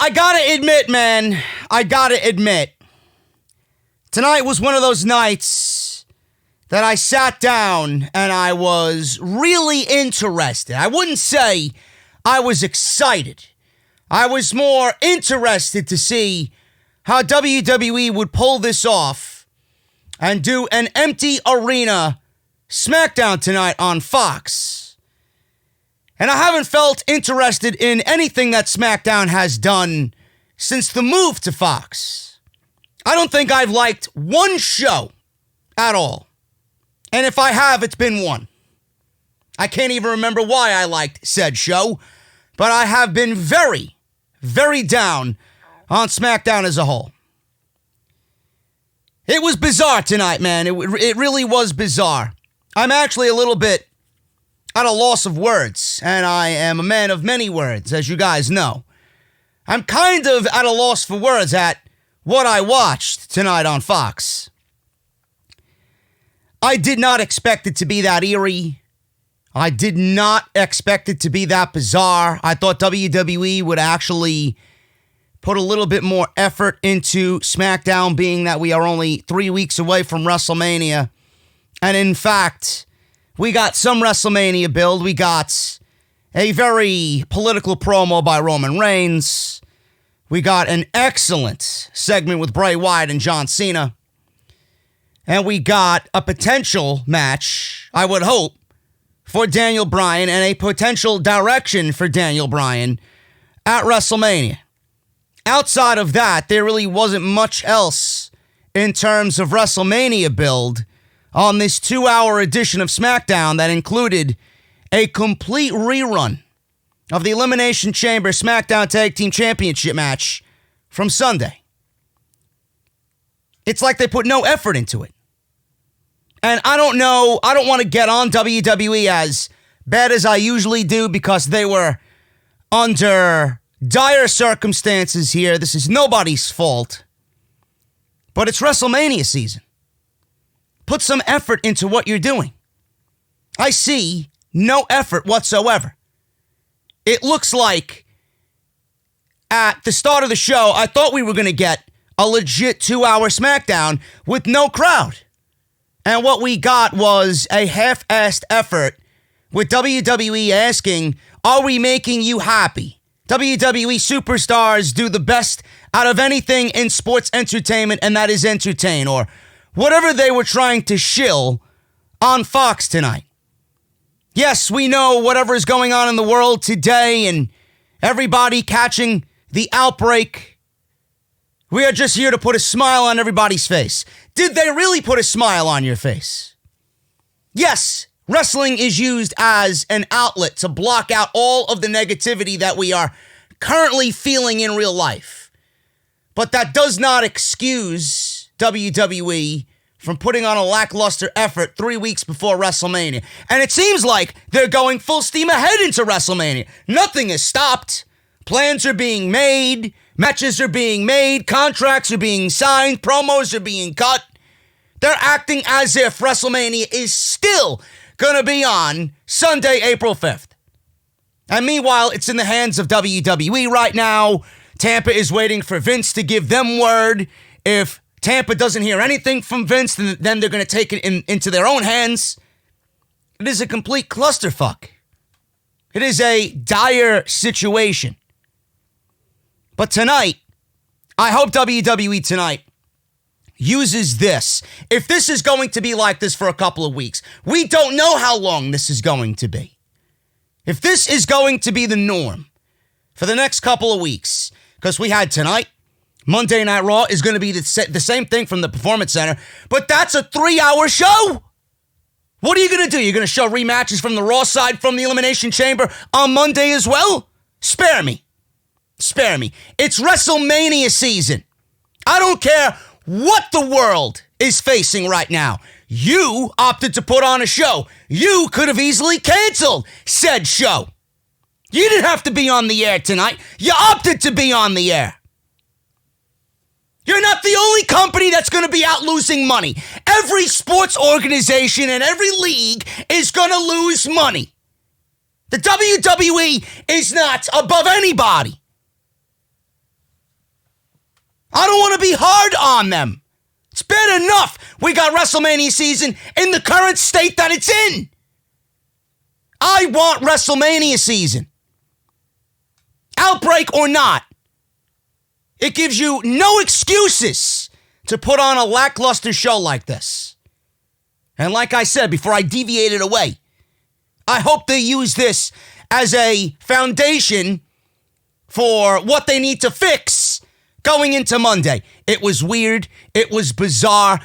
I gotta admit, man, tonight was one of those nights that I sat down and I was really interested. I wouldn't say I was excited. I was more interested to see how WWE would pull this off and do an empty arena SmackDown tonight on Fox. And I haven't felt interested in anything that SmackDown has done since the move to Fox. I don't think I've liked one show at all. And if I have, it's been one. I can't even remember why I liked said show, but I have been very, very down on SmackDown as a whole. It was bizarre tonight, man. It really was bizarre. I'm actually a little bit at a loss of words, and I am a man of many words, as you guys know. I'm kind of at a loss for words at what I watched tonight on Fox. I did not expect it to be that eerie. I did not expect it to be that bizarre. I thought WWE would actually put a little bit more effort into SmackDown, being that we are only 3 weeks away from WrestleMania. And in fact, we got some WrestleMania build. We got a very political promo by Roman Reigns. We got an excellent segment with Bray Wyatt and John Cena. And we got a potential match, I would hope, for Daniel Bryan and a potential direction for Daniel Bryan at WrestleMania. Outside of that, there really wasn't much else in terms of WrestleMania build on this 2-hour edition of SmackDown that included a complete rerun of the Elimination Chamber SmackDown Tag Team Championship match from Sunday. It's like they put no effort into it. And I don't know, I don't want to get on WWE as bad as I usually do because they were under dire circumstances here. This is nobody's fault. But it's WrestleMania season. Put some effort into what you're doing. I see no effort whatsoever. It looks like at the start of the show, I thought we were going to get a legit 2-hour SmackDown with no crowd. And what we got was a half-assed effort with WWE asking, are we making you happy? WWE superstars do the best out of anything in sports entertainment, and that is entertain, or whatever they were trying to shill on Fox tonight. Yes, we know whatever is going on in the world today and everybody catching the outbreak. We are just here to put a smile on everybody's face. Did they really put a smile on your face? Yes, wrestling is used as an outlet to block out all of the negativity that we are currently feeling in real life. But that does not excuse WWE from putting on a lackluster effort 3 weeks before WrestleMania. And it seems like they're going full steam ahead into WrestleMania. Nothing has stopped. Plans are being made. Matches are being made. Contracts are being signed. Promos are being cut. They're acting as if WrestleMania is still going to be on Sunday, April 5th. And meanwhile, it's in the hands of WWE right now. Tampa is waiting for Vince to give them word. If Tampa doesn't hear anything from Vince, then they're going to take it into their own hands. It is a complete clusterfuck. It is a dire situation. But tonight, I hope WWE tonight uses this. If this is going to be like this for a couple of weeks, we don't know how long this is going to be. If this is going to be the norm for the next couple of weeks, because we had tonight, Monday Night Raw is going to be the same thing from the Performance Center, but that's a 3-hour show. What are you going to do? You're going to show rematches from the Raw side from the Elimination Chamber on Monday as well? Spare me. Spare me. It's WrestleMania season. I don't care what the world is facing right now. You opted to put on a show. You could have easily canceled said show. You didn't have to be on the air tonight. You opted to be on the air. You're not the only company that's going to be out losing money. Every sports organization and every league is going to lose money. The WWE is not above anybody. I don't want to be hard on them. It's bad enough we got WrestleMania season in the current state that it's in. I want WrestleMania season. Outbreak or not. It gives you no excuses to put on a lackluster show like this. And like I said before I deviated away, I hope they use this as a foundation for what they need to fix going into Monday. It was weird. It was bizarre.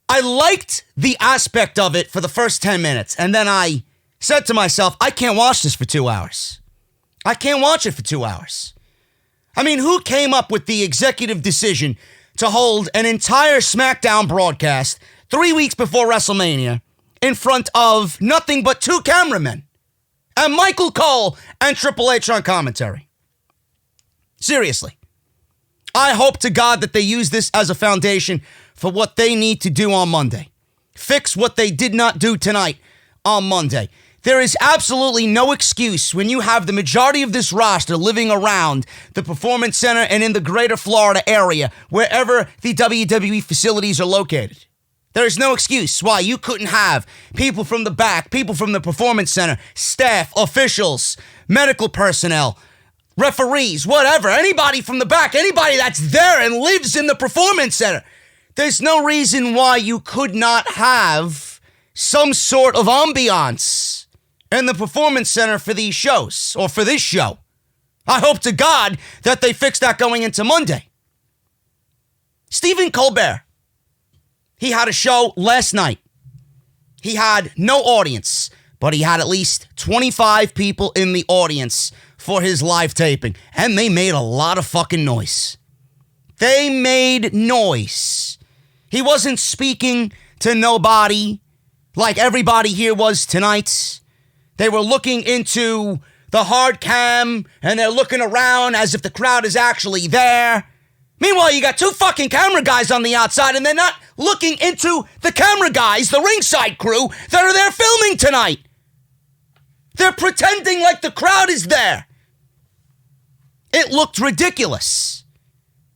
I liked the aspect of it for the first 10 minutes. And then I said to myself, I can't watch this for 2 hours. I can't watch it for 2 hours. I mean, who came up with the executive decision to hold an entire SmackDown broadcast 3 weeks before WrestleMania in front of nothing but 2 cameramen and Michael Cole and Triple H on commentary? Seriously. I hope to God that they use this as a foundation for what they need to do on Monday. Fix what they did not do tonight on Monday. There is absolutely no excuse when you have the majority of this roster living around the Performance Center and in the greater Florida area, wherever the WWE facilities are located. There is no excuse why you couldn't have people from the back, people from the Performance Center, staff, officials, medical personnel, referees, whatever, anybody from the back, anybody that's there and lives in the Performance Center. There's no reason why you could not have some sort of ambiance in the Performance Center for these shows, or for this show. I hope to God that they fix that going into Monday. Stephen Colbert, he had a show last night. He had no audience, but he had at least 25 people in the audience for his live taping, and they made a lot of fucking noise. They made noise. He wasn't speaking to nobody like everybody here was tonight. They were looking into the hard cam, and they're looking around as if the crowd is actually there. Meanwhile, you got 2 fucking camera guys on the outside, and they're not looking into the camera guys, the ringside crew, that are there filming tonight. They're pretending like the crowd is there. It looked ridiculous.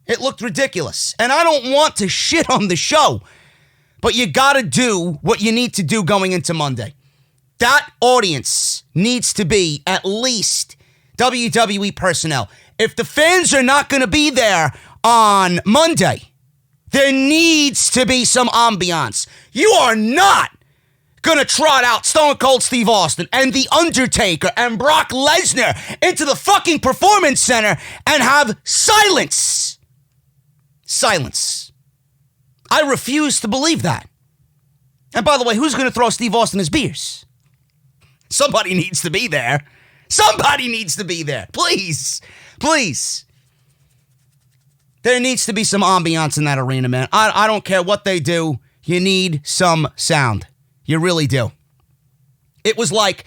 It looked ridiculous. And I don't want to shit on the show, but you gotta do what you need to do going into Monday. That audience needs to be at least WWE personnel. If the fans are not gonna be there on Monday, there needs to be some ambiance. You are not gonna trot out Stone Cold Steve Austin and The Undertaker and Brock Lesnar into the fucking Performance Center and have silence. Silence. I refuse to believe that. And by the way, who's gonna throw Steve Austin his beers? Somebody needs to be there. Somebody needs to be there. Please. Please. There needs to be some ambiance in that arena, man. I don't care what they do. You need some sound. You really do. It was like,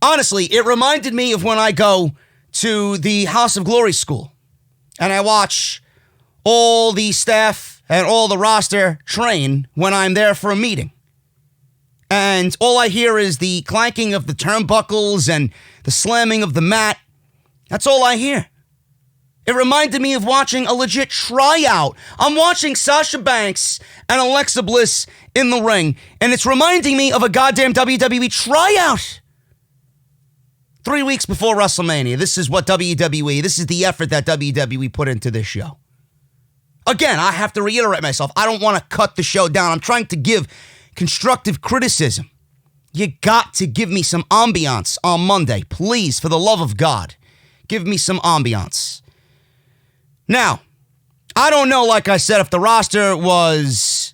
honestly, it reminded me of when I go to the House of Glory school and I watch all the staff and all the roster train when I'm there for a meeting. And all I hear is the clanking of the turnbuckles and the slamming of the mat. That's all I hear. It reminded me of watching a legit tryout. I'm watching Sasha Banks and Alexa Bliss in the ring, and it's reminding me of a goddamn WWE tryout. 3 weeks before WrestleMania, this is what WWE, this is the effort that WWE put into this show. Again, I have to reiterate myself. I don't want to cut the show down. I'm trying to give constructive criticism. You got to give me some ambiance on Monday. Please, for the love of God, give me some ambiance. Now, I don't know, like I said, if the roster was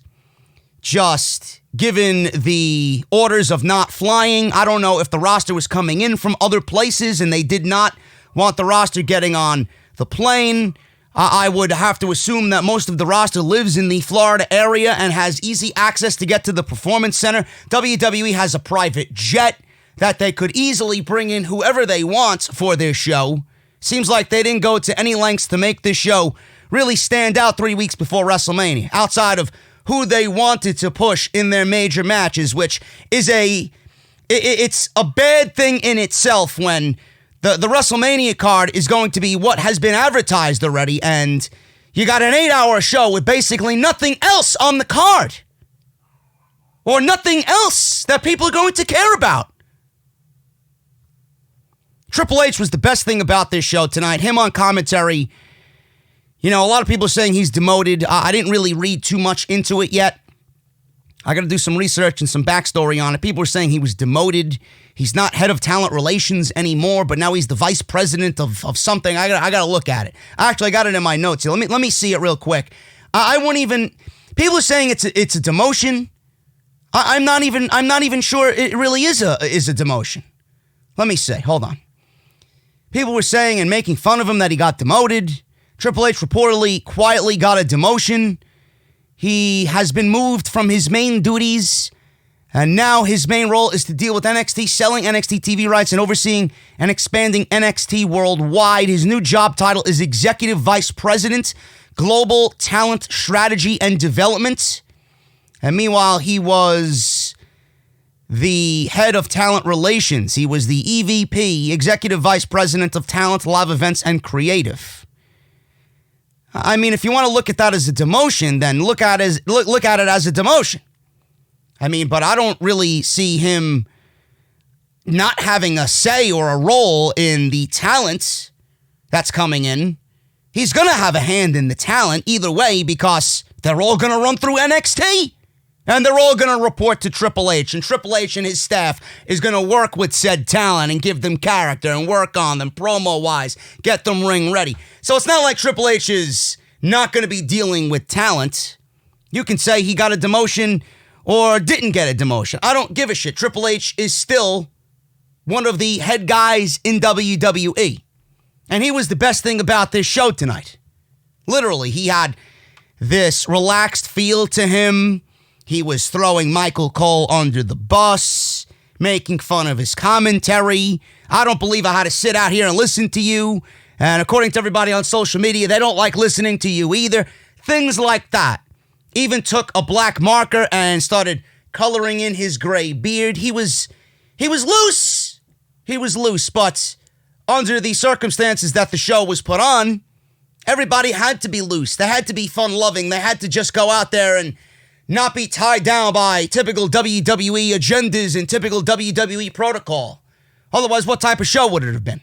just given the orders of not flying. I don't know if the roster was coming in from other places and they did not want the roster getting on the plane. I would have to assume that most of the roster lives in the Florida area and has easy access to get to the Performance Center. WWE has a private jet that they could easily bring in whoever they want for their show. Seems like they didn't go to any lengths to make this show really stand out 3 weeks before WrestleMania, outside of who they wanted to push in their major matches, which is it's a bad thing in itself when the WrestleMania card is going to be what has been advertised already, and You got an 8-hour show with basically nothing else on the card. Or nothing else that people are going to care about. Triple H was the best thing about this show tonight. Him on commentary. You know, a lot of people are saying he's demoted. I didn't really read too much into it yet. I got to do some research and some backstory on it. People are saying he was demoted. He's not head of talent relations anymore, but now he's the vice president of something. I got to look at it. Actually, I got it in my notes here. Let me see it real quick. I won't even. People are saying it's a demotion. I'm not even sure it really is a demotion. Let me see. Hold on. People were saying and making fun of him that he got demoted. Triple H reportedly quietly got a demotion. He has been moved from his main duties, and now his main role is to deal with NXT, selling NXT TV rights, and overseeing and expanding NXT worldwide. His new job title is Executive Vice President, Global Talent Strategy and Development. And meanwhile, he was the head of talent relations. He was the EVP, Executive Vice President of Talent, Live Events, and Creative. I mean, if you want to look at that as a demotion, then look at it as a demotion. I mean, but I don't really see him not having a say or a role in the talent that's coming in. He's going to have a hand in the talent either way because they're all going to run through NXT. And they're all going to report to Triple H. And Triple H and his staff is going to work with said talent and give them character and work on them promo-wise, get them ring ready. So it's not like Triple H is not going to be dealing with talent. You can say he got a demotion or didn't get a demotion. I don't give a shit. Triple H is still one of the head guys in WWE. And he was the best thing about this show tonight. Literally, he had this relaxed feel to him. He was throwing Michael Cole under the bus, making fun of his commentary. I don't believe I had to sit out here and listen to you. And according to everybody on social media, they don't like listening to you either. Things like that. Even took a black marker and started coloring in his gray beard. He was loose. He was loose, but under the circumstances that the show was put on, everybody had to be loose. They had to be fun-loving. They had to just go out there and not be tied down by typical WWE agendas and typical WWE protocol. Otherwise, what type of show would it have been?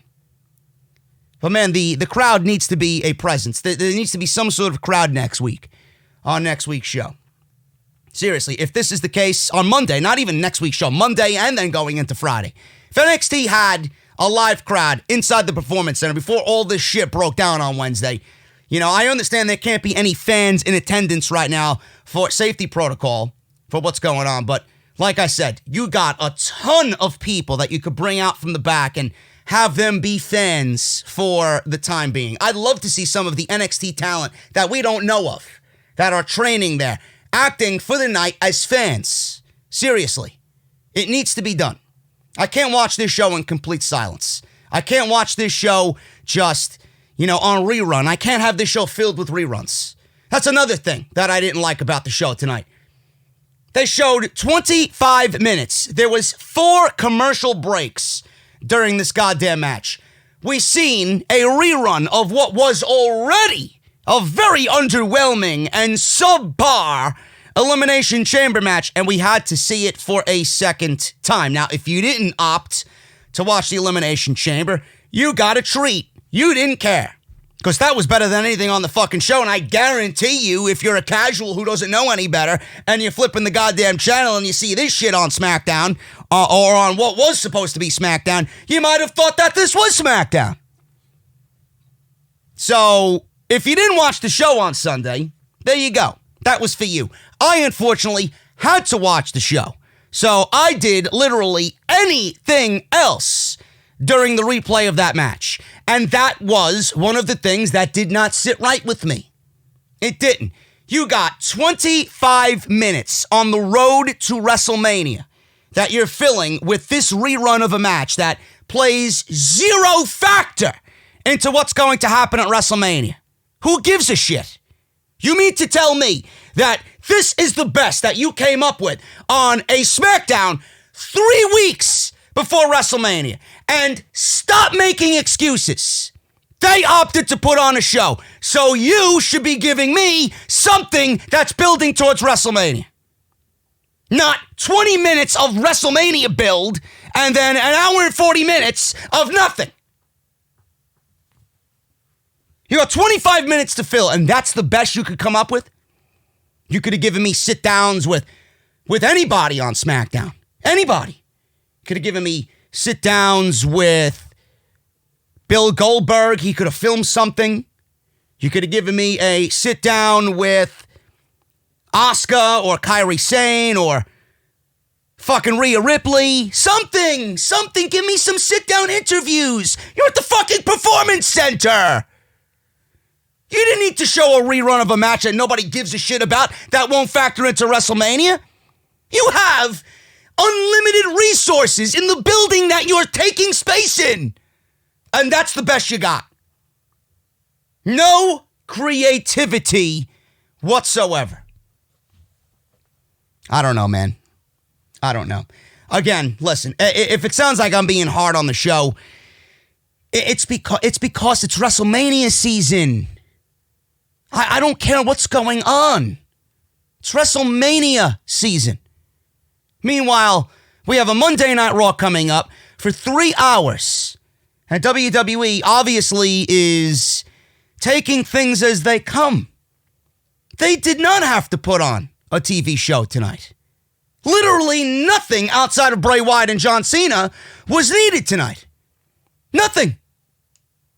But man, the crowd needs to be a presence. There needs to be some sort of crowd next week on next week's show. Seriously, if this is the case on Monday, not even next week's show, Monday and then going into Friday. If NXT had a live crowd inside the Performance Center before all this shit broke down on Wednesday, you know, I understand there can't be any fans in attendance right now for safety protocol for what's going on. But like I said, you got a ton of people that you could bring out from the back and have them be fans for the time being. I'd love to see some of the NXT talent that we don't know of that are training there, acting for the night as fans. Seriously, it needs to be done. I can't watch this show in complete silence. I can't watch this show just, on rerun. I can't have this show filled with reruns. That's another thing that I didn't like about the show tonight. They showed 25 minutes. There was 4 commercial breaks during this goddamn match. We seen a rerun of what was already a very underwhelming and subpar Elimination Chamber match, and we had to see it for a second time. Now, if you didn't opt to watch the Elimination Chamber, you got a treat. You didn't care. Because that was better than anything on the fucking show, and I guarantee you, if you're a casual who doesn't know any better, and you're flipping the goddamn channel and you see this shit on SmackDown, or on what was supposed to be SmackDown, you might have thought that this was SmackDown. So, if you didn't watch the show on Sunday, there you go. That was for you. I, unfortunately, had to watch the show. So, I did literally anything else during the replay of that match. And that was one of the things that did not sit right with me. It didn't. You got 25 minutes on the road to WrestleMania that you're filling with this rerun of a match that plays zero factor into what's going to happen at WrestleMania. Who gives a shit? You mean to tell me that this is the best that you came up with on a SmackDown 3 weeks before WrestleMania? And stop making excuses. They opted to put on a show. So you should be giving me something that's building towards WrestleMania. Not 20 minutes of WrestleMania build and then an hour and 40 minutes of nothing. You got 25 minutes to fill, and that's the best you could come up with? You could have given me sit-downs with anybody on SmackDown. Anybody. Could have given me sit-downs with Bill Goldberg. He could have filmed something. You could have given me a sit-down with Asuka or Kairi Sane or fucking Rhea Ripley. Something. Give me some sit-down interviews. You're at the fucking Performance Center. You didn't need to show a rerun of a match that nobody gives a shit about that won't factor into WrestleMania. You have unlimited resources in the building that you're taking space in. And that's the best you got. No creativity whatsoever. I don't know, man. I don't know. Again, listen, if it sounds like I'm being hard on the show, it's because it's WrestleMania season. I don't care what's going on. It's WrestleMania season. Meanwhile, we have a Monday Night Raw coming up for 3 hours. And WWE obviously is taking things as they come. They did not have to put on a TV show tonight. Literally nothing outside of Bray Wyatt and John Cena was needed tonight. Nothing.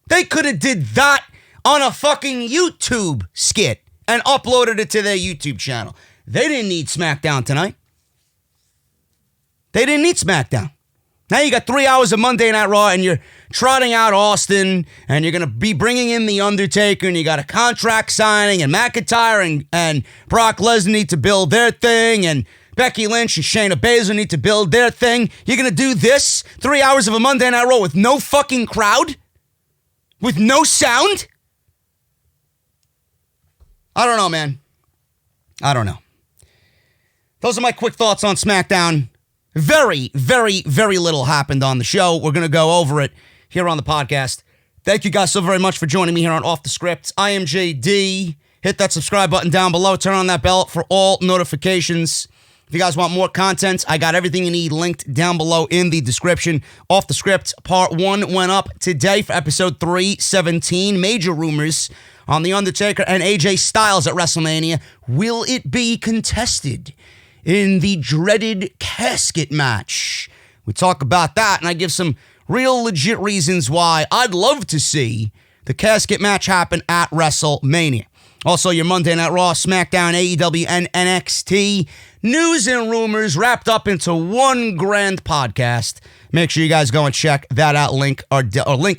They could have did that on a fucking YouTube skit and uploaded it to their YouTube channel. They didn't need SmackDown tonight. They didn't need SmackDown. Now you got 3 hours of Monday Night Raw and you're trotting out Austin and you're going to be bringing in The Undertaker and you got a contract signing and McIntyre and Brock Lesnar need to build their thing and Becky Lynch and Shayna Baszler need to build their thing. You're going to do this 3 hours of a Monday Night Raw with no fucking crowd? With no sound? I don't know, man. I don't know. Those are my quick thoughts on SmackDown. Very, very, very little happened on the show. We're going to go over it here on the podcast. Thank you guys so very much for joining me here on Off the Script. I am JD. Hit that subscribe button down below. Turn on that bell for all notifications. If you guys want more content, I got everything you need linked down below in the description. Off the Script, part 1 went up today for episode 317. Major rumors on The Undertaker and AJ Styles at WrestleMania. Will it be contested in the dreaded casket match? We talk about that, and I give some real legit reasons why I'd love to see the casket match happen at WrestleMania. Also, your Monday Night Raw, SmackDown, AEW, and NXT news and rumors wrapped up into one grand podcast. Make sure you guys go and check that out. Link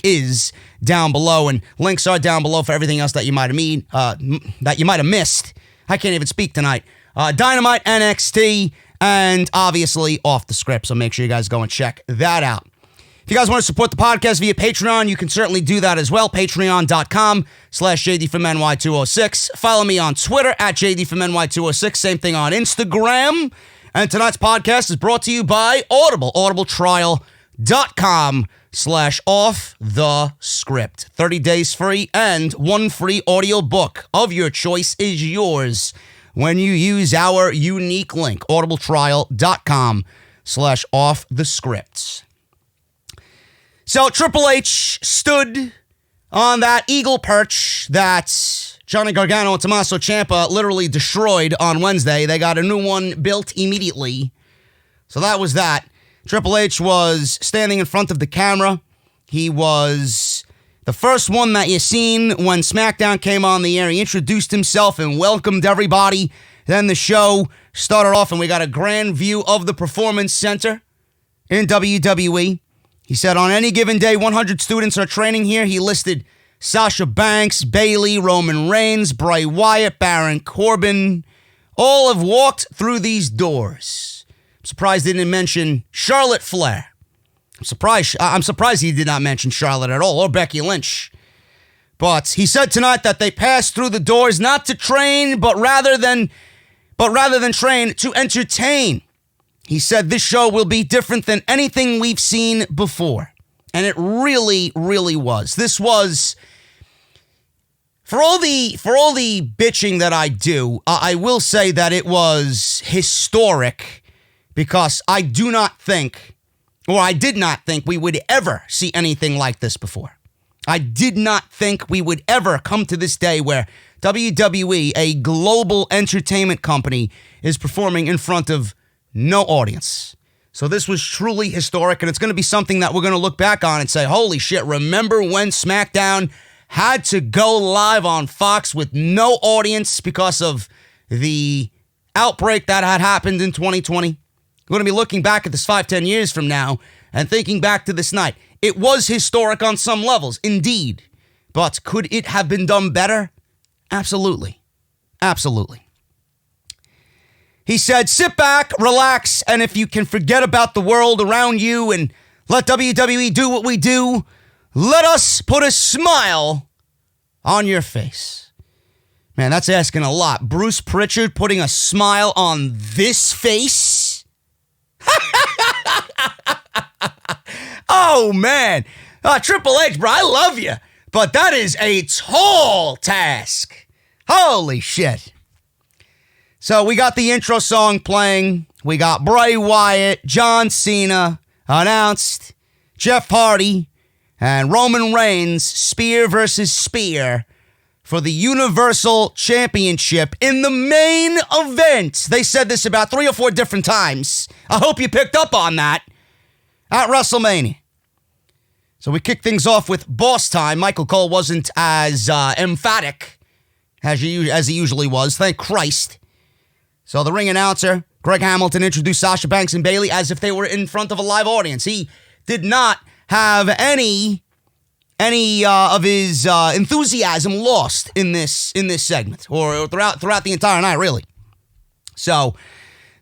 is down below, and links are down below for everything else that you might have missed. I can't even speak tonight. Dynamite, NXT, and obviously Off the Script. So make sure you guys go and check that out. If you guys want to support the podcast via Patreon, you can certainly do that as well. Patreon.com/JD206. Follow me on Twitter at JD206. Same thing on Instagram. And tonight's podcast is brought to you by Audible. audibletrial.com/offthescript. 30 days free and 1 free audio book of your choice is yours when you use our unique link, audibletrial.com/offthescript. So Triple H stood on that eagle perch that Johnny Gargano and Tommaso Ciampa literally destroyed on Wednesday. They got a new one built immediately. So that was that. Triple H was standing in front of the camera. He was the first one that you seen when SmackDown came on the air. He introduced himself and welcomed everybody. Then the show started off and we got a grand view of the Performance Center in WWE. He said on any given day, 100 students are training here. He listed Sasha Banks, Bayley, Roman Reigns, Bray Wyatt, Baron Corbin. All have walked through these doors. I'm surprised he didn't mention Charlotte Flair. I'm surprised he did not mention Charlotte at all, or Becky Lynch. But he said tonight that they passed through the doors not to train, but rather than train, to entertain. He said this show will be different than anything we've seen before. And it really, really was. This was For all the bitching that I do, I will say that it was historic because I did not think we would ever see anything like this before. I did not think we would ever come to this day where WWE, a global entertainment company, is performing in front of no audience. So this was truly historic, and it's going to be something that we're going to look back on and say, holy shit, remember when SmackDown had to go live on Fox with no audience because of the outbreak that had happened in 2020? We're going to be looking back at this 5-10 years from now and thinking back to this night. It was historic on some levels, indeed. But could it have been done better? Absolutely. Absolutely. He said, sit back, relax, and if you can forget about the world around you and let WWE do what we do, let us put a smile on your face. Man, that's asking a lot. Bruce Pritchard putting a smile on this face? Oh, man. Triple H, bro, I love you. But that is a tall task. Holy shit. So we got the intro song playing. We got Bray Wyatt, John Cena announced, Jeff Hardy, and Roman Reigns, spear versus spear for the Universal Championship in the main event. They said this about 3 or 4 different times. I hope you picked up on that at WrestleMania. So we kick things off with boss time. Michael Cole wasn't as emphatic as he usually was. Thank Christ. So the ring announcer, Greg Hamilton, introduced Sasha Banks and Bayley as if they were in front of a live audience. He did not have any of his enthusiasm lost in this segment or throughout the entire night, really. So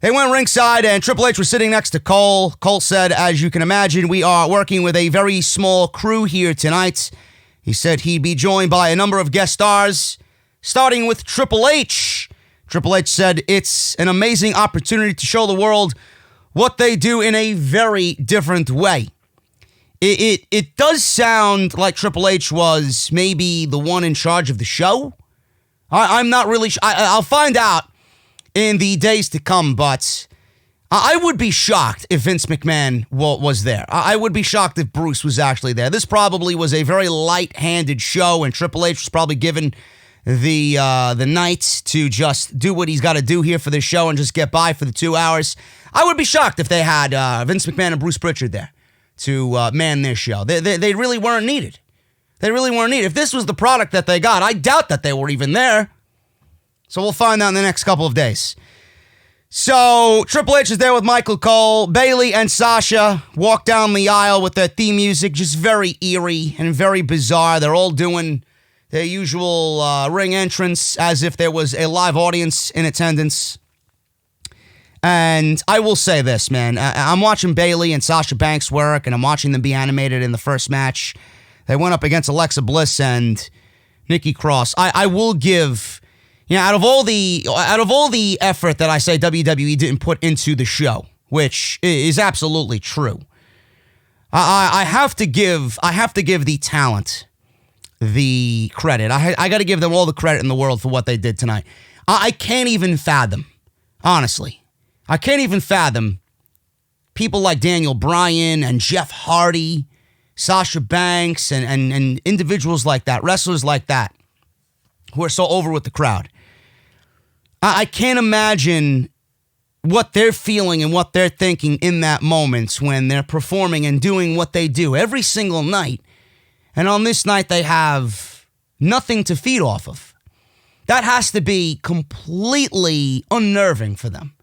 they went ringside, and Triple H was sitting next to Cole. Cole said, as you can imagine, we are working with a very small crew here tonight. He said he'd be joined by a number of guest stars, starting with Triple H. Triple H said it's an amazing opportunity to show the world what they do in a very different way. It does sound like Triple H was maybe the one in charge of the show. I'm not really sure. I'll find out in the days to come, but I would be shocked if Vince McMahon was there. I would be shocked if Bruce was actually there. This probably was a very light-handed show, and Triple H was probably given the night to just do what he's got to do here for this show and just get by for the 2 hours. I would be shocked if they had Vince McMahon and Bruce Pritchard there to man their show. They really weren't needed. They really weren't needed. If this was the product that they got, I doubt that they were even there. So we'll find out in the next couple of days. So Triple H is there with Michael Cole. Bayley and Sasha walk down the aisle with their theme music, just very eerie and very bizarre. They're all doing their usual ring entrance as if there was a live audience in attendance. And I will say this, man. I'm watching Bayley and Sasha Banks work, and I'm watching them be animated in the first match. They went up against Alexa Bliss and Nikki Cross. I will give, out of all the effort that I say WWE didn't put into the show, which is absolutely true, I have to give the talent the credit. I got to give them all the credit in the world for what they did tonight. I can't even fathom, honestly. I can't even fathom people like Daniel Bryan and Jeff Hardy, Sasha Banks, and individuals like that, wrestlers like that, who are so over with the crowd. I can't imagine what they're feeling and what they're thinking in that moment when they're performing and doing what they do every single night. And on this night, they have nothing to feed off of. That has to be completely unnerving for them.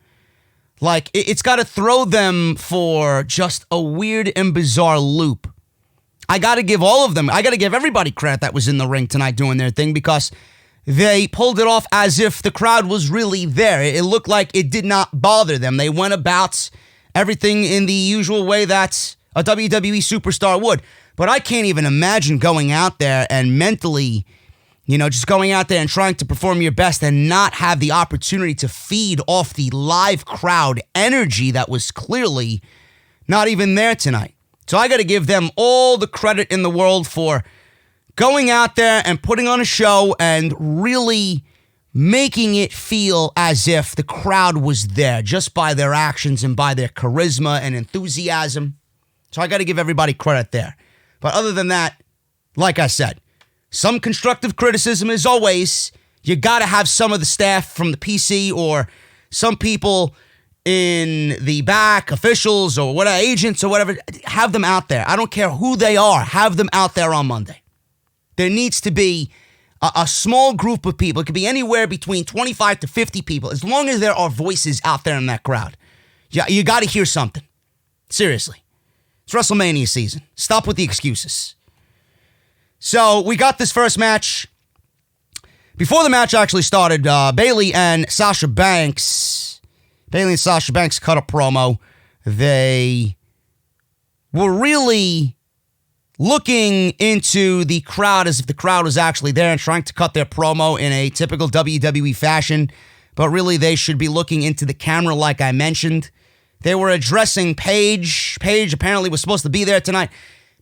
Like, it's got to throw them for just a weird and bizarre loop. I got to give all of them, I got to give everybody credit that was in the ring tonight doing their thing, because they pulled it off as if the crowd was really there. It looked like it did not bother them. They went about everything in the usual way that a WWE superstar would. But I can't even imagine going out there and mentally, just going out there and trying to perform your best and not have the opportunity to feed off the live crowd energy that was clearly not even there tonight. So I got to give them all the credit in the world for going out there and putting on a show and really making it feel as if the crowd was there just by their actions and by their charisma and enthusiasm. So I got to give everybody credit there. But other than that, like I said, some constructive criticism as always. You got to have some of the staff from the PC or some people in the back, officials or whatever, agents or whatever, have them out there. I don't care who they are. Have them out there on Monday. There needs to be a small group of people. It could be anywhere between 25 to 50 people. As long as there are voices out there in that crowd. You got to hear something. Seriously. It's WrestleMania season. Stop with the excuses. So we got this first match. Before the match actually started, Bayley and Sasha Banks cut a promo. They were really looking into the crowd as if the crowd was actually there and trying to cut their promo in a typical WWE fashion. But really, they should be looking into the camera like I mentioned. They were addressing Paige. Paige apparently was supposed to be there tonight.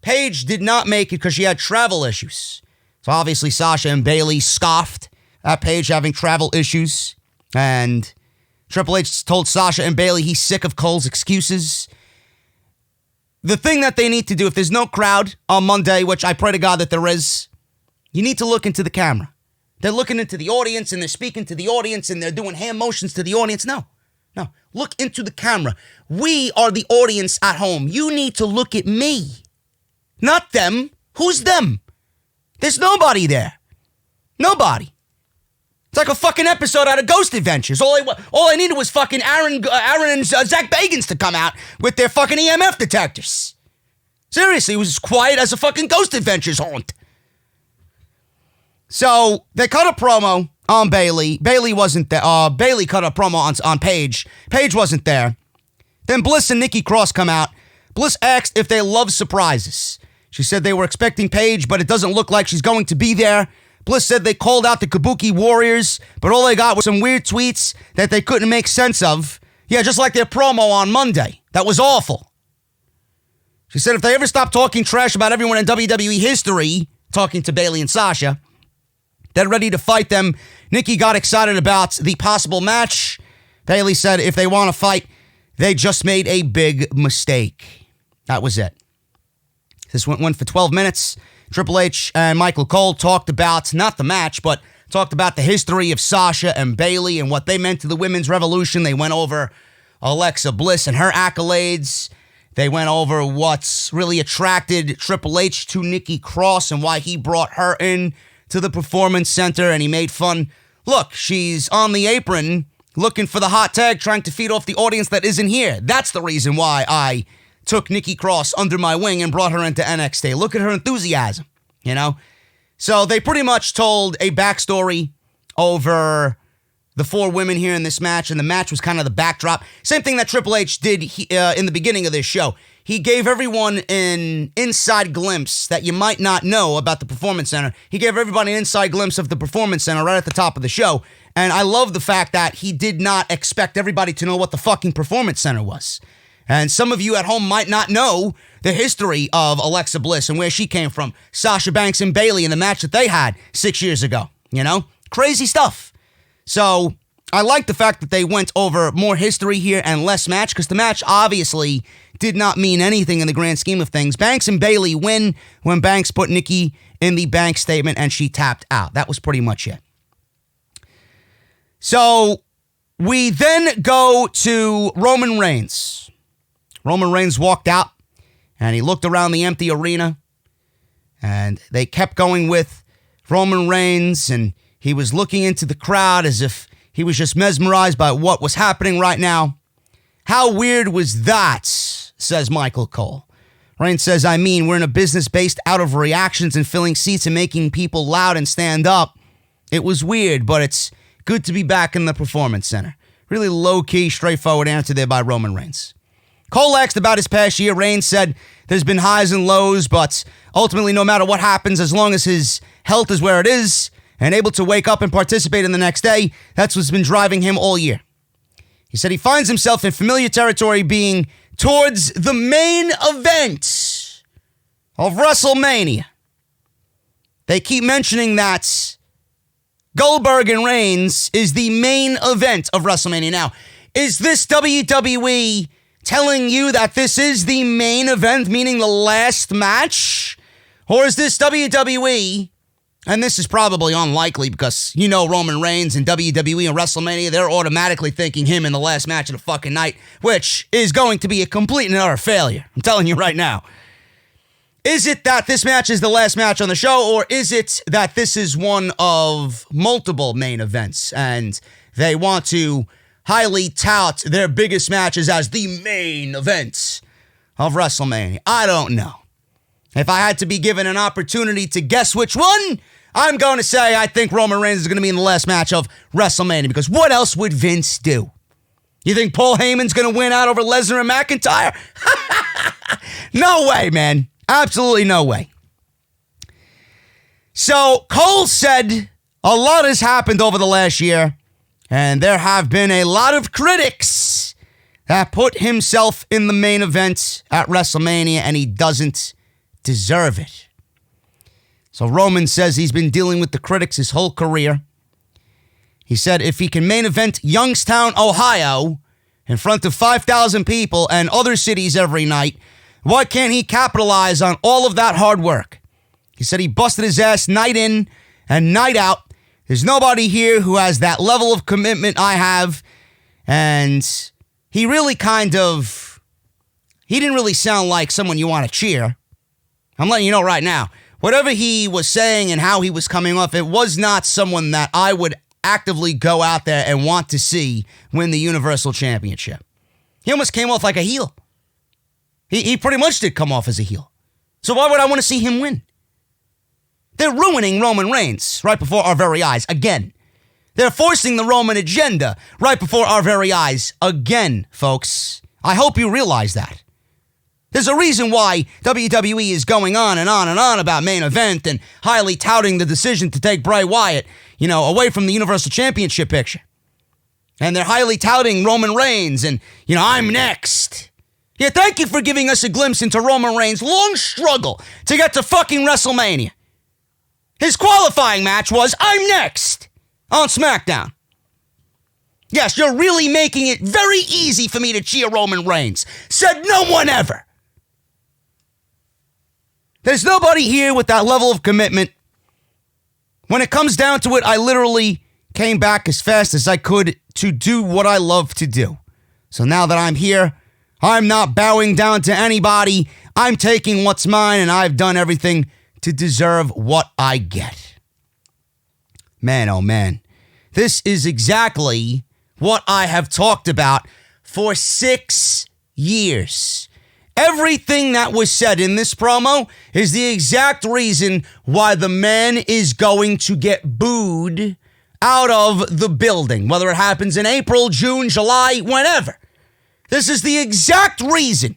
Paige did not make it because she had travel issues. So obviously, Sasha and Bayley scoffed at Paige having travel issues. And Triple H told Sasha and Bayley he's sick of Cole's excuses. The thing that they need to do, if there's no crowd on Monday, which I pray to God that there is, you need to look into the camera. They're looking into the audience and they're speaking to the audience and they're doing hand motions to the audience. No. Look into the camera. We are the audience at home. You need to look at me. Not them. Who's them? There's nobody there. Nobody. It's like a fucking episode out of Ghost Adventures. All I needed was fucking Aaron and Zach Bagans to come out with their fucking EMF detectors. Seriously, it was as quiet as a fucking Ghost Adventures haunt. So they cut a promo on Bayley. Bayley wasn't there. Bayley cut a promo on Paige. Paige wasn't there. Then Bliss and Nikki Cross come out. Bliss asked if they love surprises. She said they were expecting Paige, but it doesn't look like she's going to be there. Bliss said they called out the Kabuki Warriors, but all they got was some weird tweets that they couldn't make sense of. Yeah, just like their promo on Monday. That was awful. She said if they ever stop talking trash about everyone in WWE history, talking to Bayley and Sasha, they're ready to fight them. Nikki got excited about the possible match. Bayley said if they want to fight, they just made a big mistake. That was it. This went for 12 minutes. Triple H and Michael Cole talked about, not the match, but talked about the history of Sasha and Bayley and what they meant to the women's revolution. They went over Alexa Bliss and her accolades. They went over what's really attracted Triple H to Nikki Cross and why he brought her in to the Performance Center, and he made fun. Look, she's on the apron looking for the hot tag, trying to feed off the audience that isn't here. That's the reason why I took Nikki Cross under my wing and brought her into NXT. Look at her enthusiasm, you know? So they pretty much told a backstory over the four women here in this match, and the match was kind of the backdrop. Same thing that Triple H did in the beginning of this show. He gave everyone an inside glimpse that you might not know about the Performance Center. He gave everybody an inside glimpse of the Performance Center right at the top of the show. And I love the fact that he did not expect everybody to know what the fucking Performance Center was. And some of you at home might not know the history of Alexa Bliss and where she came from. Sasha Banks and Bayley in the match that they had 6 years ago. You know? Crazy stuff. So I like the fact that they went over more history here and less match, because the match obviously did not mean anything in the grand scheme of things. Banks and Bayley win when Banks put Nikki in the bank statement and she tapped out. That was pretty much it. So we then go to Roman Reigns. Roman Reigns walked out and he looked around the empty arena, and they kept going with Roman Reigns, and he was looking into the crowd as if he was just mesmerized by what was happening right now. How weird was that, says Michael Cole. Reigns says, I mean, we're in a business based out of reactions and filling seats and making people loud and stand up. It was weird, but it's good to be back in the Performance Center. Really low-key, straightforward answer there by Roman Reigns. Cole asked about his past year. Reigns said there's been highs and lows, but ultimately, no matter what happens, as long as his health is where it is and able to wake up and participate in the next day, that's what's been driving him all year. He said he finds himself in familiar territory, being towards the main event of WrestleMania. They keep mentioning that Goldberg and Reigns is the main event of WrestleMania. Now, is this WWE telling you that this is the main event, meaning the last match? Or is this WWE, and this is probably unlikely because you know Roman Reigns and WWE and WrestleMania, they're automatically thinking him in the last match of the fucking night, which is going to be a complete and utter failure. I'm telling you right now. Is it that this match is the last match on the show, or is it that this is one of multiple main events and they want to highly tout their biggest matches as the main events of WrestleMania? I don't know. If I had to be given an opportunity to guess which one, I'm going to say I think Roman Reigns is going to be in the last match of WrestleMania, because what else would Vince do? You think Paul Heyman's going to win out over Lesnar and McIntyre? No way, man. Absolutely no way. So Cole said a lot has happened over the last year, and there have been a lot of critics that put himself in the main event at WrestleMania, and he doesn't deserve it. So Roman says he's been dealing with the critics his whole career. He said if he can main event Youngstown, Ohio, in front of 5,000 people and other cities every night, why can't he capitalize on all of that hard work? He said he busted his ass night in and night out. There's nobody here who has that level of commitment I have. And he really he didn't really sound like someone you want to cheer. I'm letting you know right now. Whatever he was saying and how he was coming off, it was not someone that I would actively go out there and want to see win the Universal Championship. He almost came off like a heel. He pretty much did come off as a heel. So why would I want to see him win? They're ruining Roman Reigns right before our very eyes again. They're forcing the Roman agenda right before our very eyes again, folks. I hope you realize that. There's a reason why WWE is going on and on and on about main event and highly touting the decision to take Bray Wyatt, away from the Universal Championship picture. And they're highly touting Roman Reigns and, I'm next. Yeah, thank you for giving us a glimpse into Roman Reigns' long struggle to get to fucking WrestleMania. His qualifying match was I'm next on SmackDown. Yes, you're really making it very easy for me to cheer Roman Reigns. Said no one ever. There's nobody here with that level of commitment. When it comes down to it, I literally came back as fast as I could to do what I love to do. So now that I'm here, I'm not bowing down to anybody. I'm taking what's mine, and I've done everything to deserve what I get. Man, oh man. This is exactly what I have talked about for 6 years. Everything that was said in this promo is the exact reason why the man is going to get booed out of the building, whether it happens in April, June, July, whenever. This is the exact reason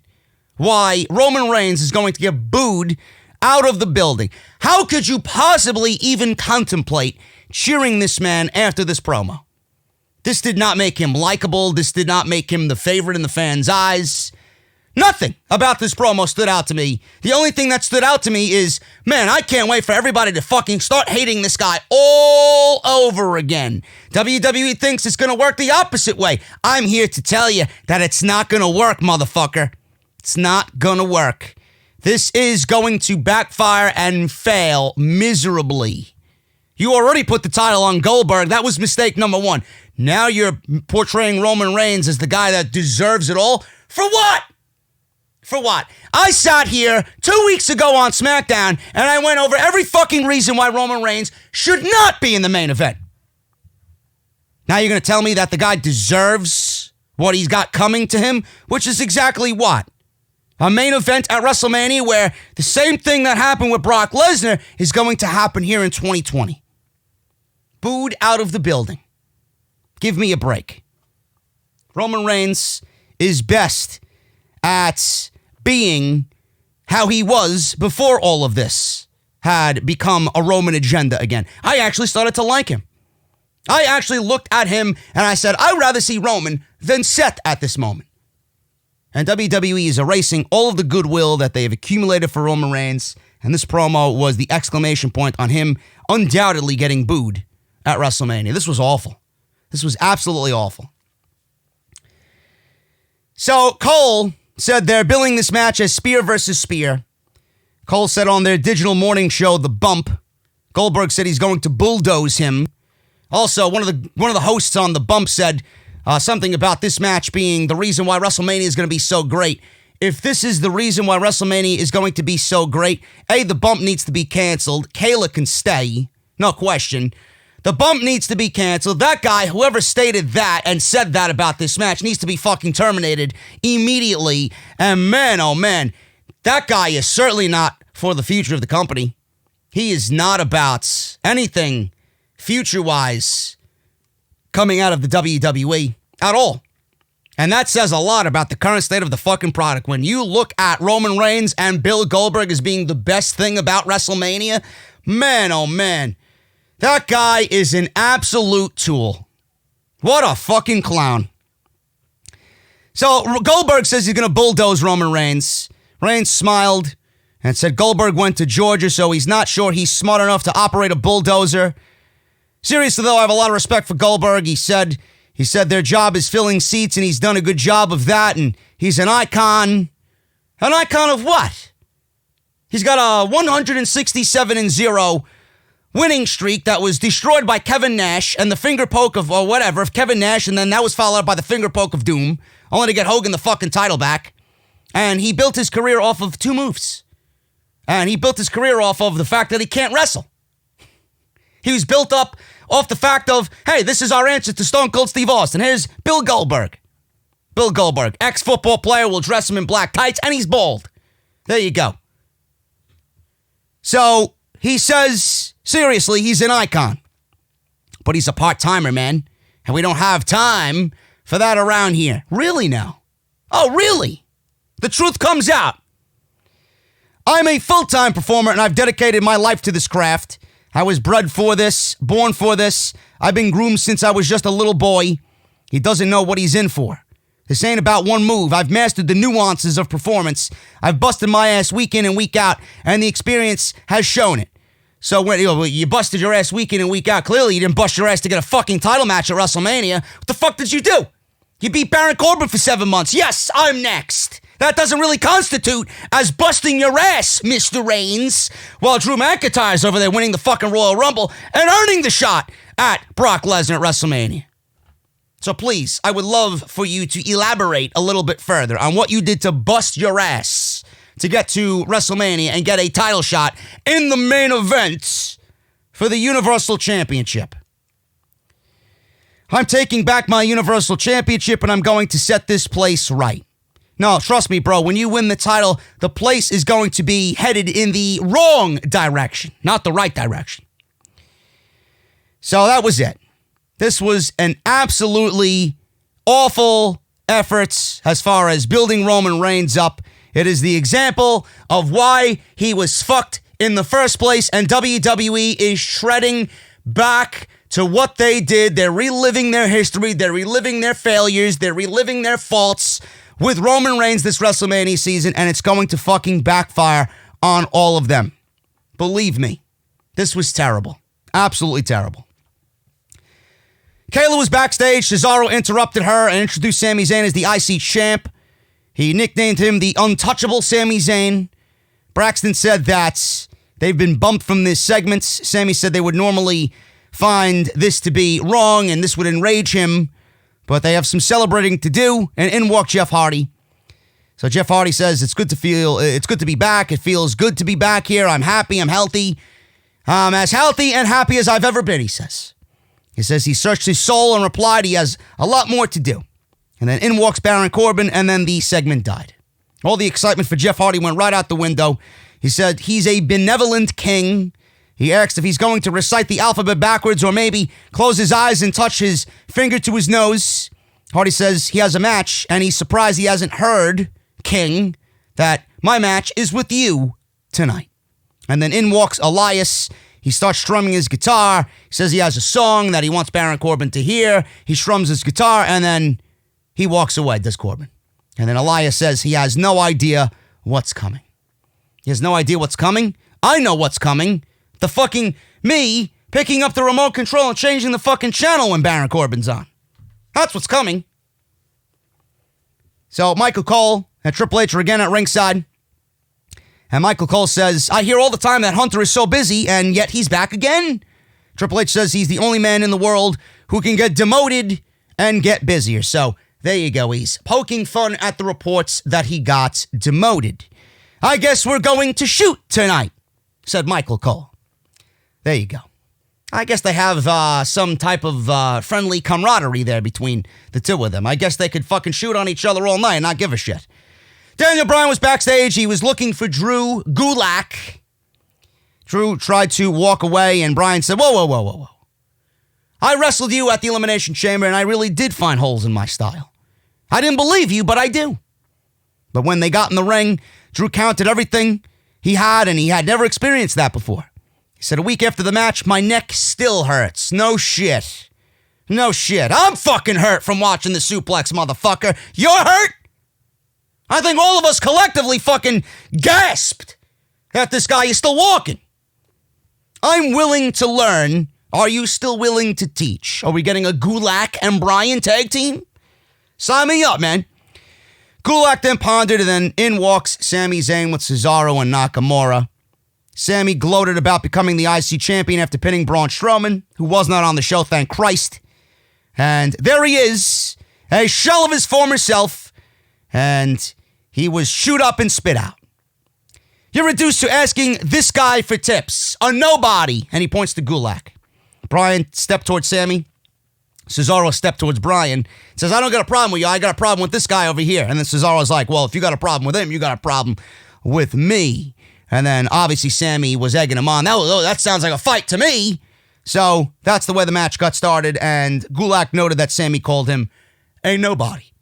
why Roman Reigns is going to get booed out of the building. How could you possibly even contemplate cheering this man after this promo? This did not make him likable. This did not make him the favorite in the fans' eyes. Nothing about this promo stood out to me. The only thing that stood out to me is, man, I can't wait for everybody to fucking start hating this guy all over again. WWE thinks it's going to work the opposite way. I'm here to tell you that it's not going to work, motherfucker. It's not going to work. This is going to backfire and fail miserably. You already put the title on Goldberg. That was mistake number one. Now you're portraying Roman Reigns as the guy that deserves it all. For what? For what? I sat here 2 weeks ago on SmackDown and I went over every fucking reason why Roman Reigns should not be in the main event. Now you're going to tell me that the guy deserves what he's got coming to him, which is exactly what? A main event at WrestleMania where the same thing that happened with Brock Lesnar is going to happen here in 2020. Booed out of the building. Give me a break. Roman Reigns is best at being how he was before all of this had become a Roman agenda again. I actually started to like him. I actually looked at him and I said, I'd rather see Roman than Seth at this moment. And WWE is erasing all of the goodwill that they have accumulated for Roman Reigns, And this promo was the exclamation point on him undoubtedly getting booed at WrestleMania. This was awful. This was absolutely awful. So Cole said they're billing this match as spear versus spear. Cole said on their digital morning show, The Bump, Goldberg said he's going to bulldoze him. Also, one of the hosts on The Bump said something about this match being the reason why WrestleMania is going to be so great. If this is the reason why WrestleMania is going to be so great, A, The Bump needs to be canceled. Kayla can stay. No question. The Bump needs to be canceled. That guy, whoever stated that and said that about this match, needs to be fucking terminated immediately. And man, oh man, that guy is certainly not for the future of the company. He is not about anything future-wise coming out of the WWE at all. And that says a lot about the current state of the fucking product. When you look at Roman Reigns and Bill Goldberg as being the best thing about WrestleMania, man, oh man, that guy is an absolute tool. What a fucking clown. So Goldberg says he's going to bulldoze Roman Reigns. Reigns smiled and said Goldberg went to Georgia, so he's not sure he's smart enough to operate a bulldozer. Seriously, though, I have a lot of respect for Goldberg. He said their job is filling seats, and he's done a good job of that, and he's an icon. An icon of what? He's got a 167-0 winning streak that was destroyed by Kevin Nash and the finger poke of, or whatever, of Kevin Nash, and then that was followed up by the finger poke of Doom, only to get Hogan the fucking title back. And he built his career off of 2 moves. And he built his career off of the fact that he can't wrestle. He was built up off the fact of, hey, this is our answer to Stone Cold Steve Austin. Here's Bill Goldberg. Bill Goldberg, ex-football player, will dress him in black tights, and he's bald. There you go. So he says, seriously, he's an icon. But he's a part-timer, man. And we don't have time for that around here. Really now? Oh, really? The truth comes out. I'm a full-time performer, and I've dedicated my life to this craft. I was bred for this, born for this. I've been groomed since I was just a little boy. He doesn't know what he's in for. This ain't about one move. I've mastered the nuances of performance. I've busted my ass week in and week out, and the experience has shown it. So when you busted your ass week in and week out, clearly you didn't bust your ass to get a fucking title match at WrestleMania. What the fuck did you do? You beat Baron Corbin for 7 months. Yes, I'm next. That doesn't really constitute as busting your ass, Mr. Reigns, while Drew McIntyre's over there winning the fucking Royal Rumble and earning the shot at Brock Lesnar at WrestleMania. So please, I would love for you to elaborate a little bit further on what you did to bust your ass to get to WrestleMania and get a title shot in the main event for the Universal Championship. I'm taking back my Universal Championship and I'm going to set this place right. No, trust me, bro, when you win the title, the place is going to be headed in the wrong direction, not the right direction. So that was it. This was an absolutely awful effort as far as building Roman Reigns up. It is the example of why he was fucked in the first place, and WWE is shredding back to what they did. They're reliving their history. They're reliving their failures. They're reliving their faults with Roman Reigns this WrestleMania season, and it's going to fucking backfire on all of them. Believe me, this was terrible. Absolutely terrible. Kayla was backstage. Cesaro interrupted her and introduced Sami Zayn as the IC champ. He nicknamed him the untouchable Sami Zayn. Braxton said that they've been bumped from this segment. Sami said they would normally find this to be wrong and this would enrage him, but they have some celebrating to do, and in walked Jeff Hardy. So Jeff Hardy says, it's good to be back. It feels good to be back here. I'm happy. I'm healthy. I'm as healthy and happy as I've ever been, he says. He says he searched his soul and replied he has a lot more to do. And then in walks Baron Corbin, and then the segment died. All the excitement for Jeff Hardy went right out the window. He said he's a benevolent king. He asked if he's going to recite the alphabet backwards or maybe close his eyes and touch his finger to his nose. Hardy says he has a match, and he's surprised he hasn't heard, King, that my match is with you tonight. And then in walks Elias. He starts strumming his guitar. He says he has a song that he wants Baron Corbin to hear. He strums his guitar, and then he walks away, does Corbin. And then Elias says he has no idea what's coming. He has no idea what's coming I know what's coming. The fucking me picking up the remote control and changing the fucking channel when Baron Corbin's on. That's what's coming. So Michael Cole and Triple H are again at ringside. And Michael Cole says, I hear all the time that Hunter is so busy, and yet he's back again. Triple H says he's the only man in the world who can get demoted and get busier. So there you go. He's poking fun at the reports that he got demoted. I guess we're going to shoot tonight, said Michael Cole. There you go. I guess they have some type of friendly camaraderie there between the two of them. I guess they could fucking shoot on each other all night and not give a shit. Daniel Bryan was backstage. He was looking for Drew Gulak. Drew tried to walk away, and Bryan said, whoa. I wrestled you at the Elimination Chamber, and I really did find holes in my style. I didn't believe you, but I do. But when they got in the ring, Drew counted everything he had, and he had never experienced that before. He said, a week after the match, my neck still hurts. No shit. I'm fucking hurt from watching the suplex, motherfucker. You're hurt? I think all of us collectively fucking gasped that this guy is still walking. I'm willing to learn. Are you still willing to teach? Are we getting a Gulak and Bryan tag team? Sign me up, man. Gulak then pondered, and then in walks Sami Zayn with Cesaro and Nakamura. Sami gloated about becoming the IC champion after pinning Braun Strowman, who was not on the show, thank Christ. And there he is, a shell of his former self, and he was shoot up and spit out. You're reduced to asking this guy for tips, a nobody, and he points to Gulak. Bryan stepped towards Sami. Cesaro stepped towards Bryan. Says, I don't got a problem with you. I got a problem with this guy over here. And then Cesaro's like, well, if you got a problem with him, you got a problem with me. And then obviously Sami was egging him on. That sounds like a fight to me. So that's the way the match got started. And Gulak noted that Sami called him a nobody.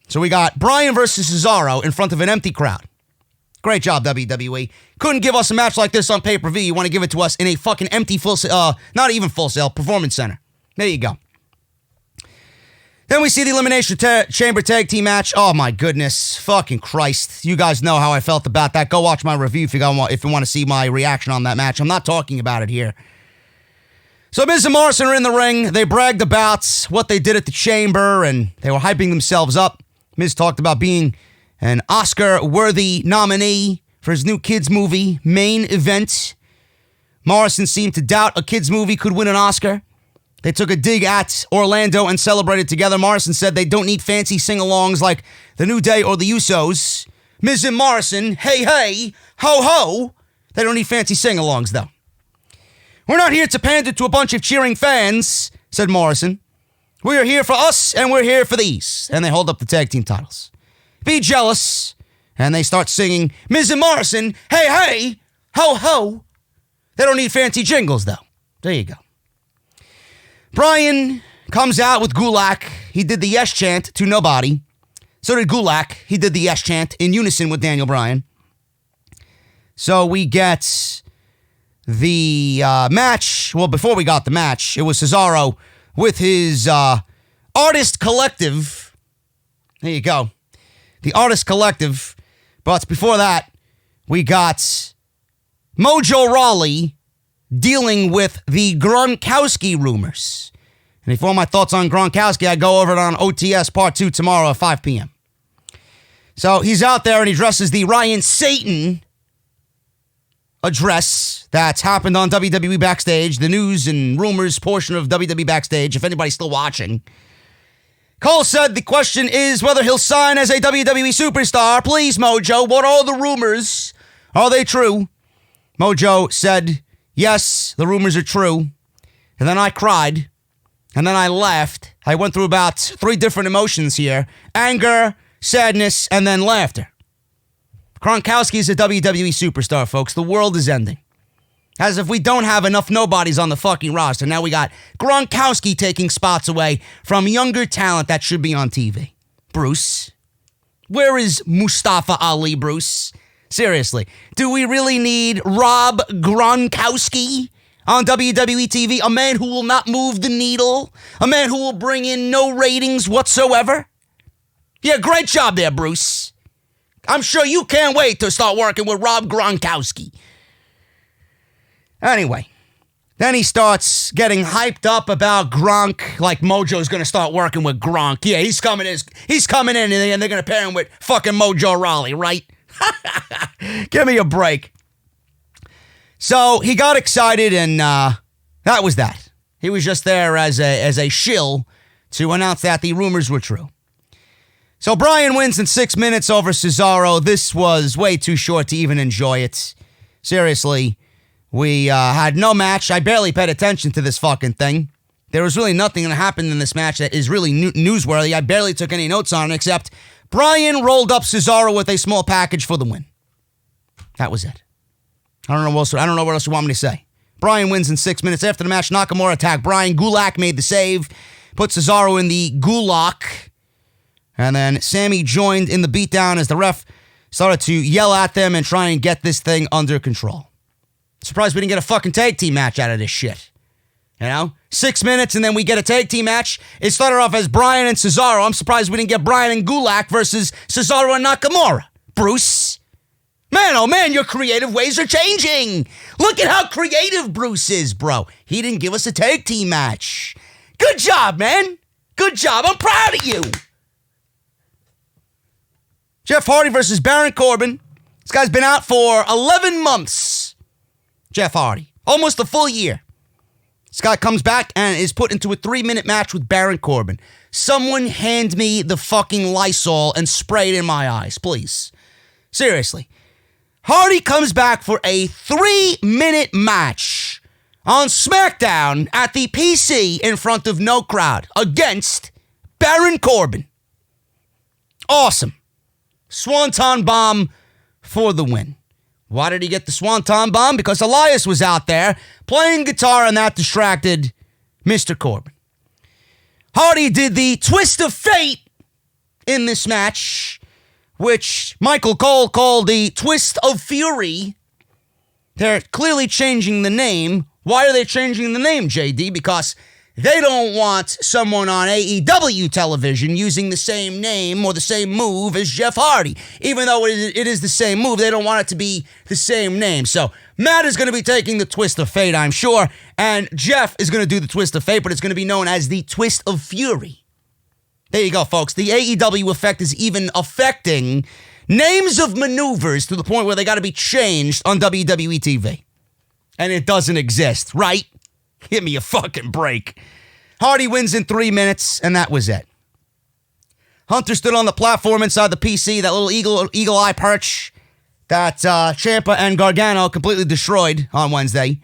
So we got Bryan versus Cesaro in front of an empty crowd. Great job, WWE. Couldn't give us a match like this on pay-per-view. You want to give it to us in a fucking empty not even full sale, performance center. There you go. Then we see the Elimination Chamber Tag Team match. Oh my goodness. Fucking Christ. You guys know how I felt about that. Go watch my review if you want to see my reaction on that match. I'm not talking about it here. So Miz and Morrison are in the ring. They bragged about what they did at the Chamber, and they were hyping themselves up. Miz talked about being an Oscar-worthy nominee for his new kids movie, Main Event. Morrison seemed to doubt a kids movie could win an Oscar. They took a dig at Orlando and celebrated together. Morrison said they don't need fancy sing-alongs like The New Day or the Usos. Miz and Morrison, hey, ho. They don't need fancy sing-alongs, though. We're not here to pander to a bunch of cheering fans, said Morrison. We're here for us, and we're here for these. And they hold up the tag team titles. Be jealous. And they start singing, Miz and Morrison, hey, ho. They don't need fancy jingles, though. There you go. Bryan comes out with Gulak. He did the yes chant to nobody. So did Gulak. He did the yes chant in unison with Daniel Bryan. So we get the match. Well, before we got the match, it was Cesaro with his Artist Collective. There you go. The Artist Collective. But before that, we got Mojo Rawley dealing with the Gronkowski rumors. And if you want my thoughts on Gronkowski, I go over it on OTS Part 2 tomorrow at 5 p.m. So he's out there and he dresses the Ryan Satan address that's happened on WWE Backstage, the news and rumors portion of WWE Backstage, if anybody's still watching. Cole said the question is whether he'll sign as a WWE superstar. Please, Mojo, what are the rumors? Are they true? Mojo said, yes, the rumors are true. And then I cried. And then I laughed. I went through about 3 different emotions here. Anger, sadness, and then laughter. Gronkowski is a WWE superstar, folks. The world is ending. As if we don't have enough nobodies on the fucking roster. Now we got Gronkowski taking spots away from younger talent that should be on TV. Bruce. Where is Mustafa Ali, Bruce? Seriously. Do we really need Rob Gronkowski on WWE TV? A man who will not move the needle? A man who will bring in no ratings whatsoever? Yeah, great job there, Bruce. I'm sure you can't wait to start working with Rob Gronkowski. Anyway, then he starts getting hyped up about Gronk, like Mojo's going to start working with Gronk. Yeah, he's coming in, and they're going to pair him with fucking Mojo Rawley, right? Give me a break. So he got excited, and that was that. He was just there as a shill to announce that the rumors were true. So Bryan wins in 6 minutes over Cesaro. This was way too short to even enjoy it. Seriously, we had no match. I barely paid attention to this fucking thing. There was really nothing that happened in this match that is really newsworthy. I barely took any notes on it, except Bryan rolled up Cesaro with a small package for the win. That was it. I don't know what else you want me to say. Bryan wins in 6 minutes. After the match, Nakamura attacked Bryan. Gulak made the save, put Cesaro in the Gulak. And then Sammy joined in the beatdown as the ref started to yell at them and try and get this thing under control. Surprised we didn't get a fucking tag team match out of this shit. You know? 6 minutes and then we get a tag team match. It started off as Bryan and Cesaro. I'm surprised we didn't get Bryan and Gulak versus Cesaro and Nakamura. Bruce. Man, oh man, your creative ways are changing. Look at how creative Bruce is, bro. He didn't give us a tag team match. Good job, man. Good job. I'm proud of you. Jeff Hardy versus Baron Corbin. This guy's been out for 11 months. Jeff Hardy. Almost a full year. This guy comes back and is put into a 3-minute match with Baron Corbin. Someone hand me the fucking Lysol and spray it in my eyes, please. Seriously. Hardy comes back for a 3-minute match on SmackDown at the PC in front of no crowd against Baron Corbin. Awesome. Swanton bomb for the win. Why did he get the Swanton bomb? Because Elias was out there playing guitar and that distracted Mr. Corbin. Hardy did the twist of fate in this match, which Michael Cole called the twist of fury. They're clearly changing the name. Why are they changing the name, JD? Because they don't want someone on AEW television using the same name or the same move as Jeff Hardy. Even though it is the same move, they don't want it to be the same name. So Matt is going to be taking the twist of fate, I'm sure, and Jeff is going to do the twist of fate, but it's going to be known as the twist of fury. There you go, folks. The AEW effect is even affecting names of maneuvers to the point where they got to be changed on WWE TV. And it doesn't exist, right? Give me a fucking break. Hardy wins in 3 minutes, and that was it. Hunter stood on the platform inside the PC, that little eagle eye perch that Ciampa and Gargano completely destroyed on Wednesday.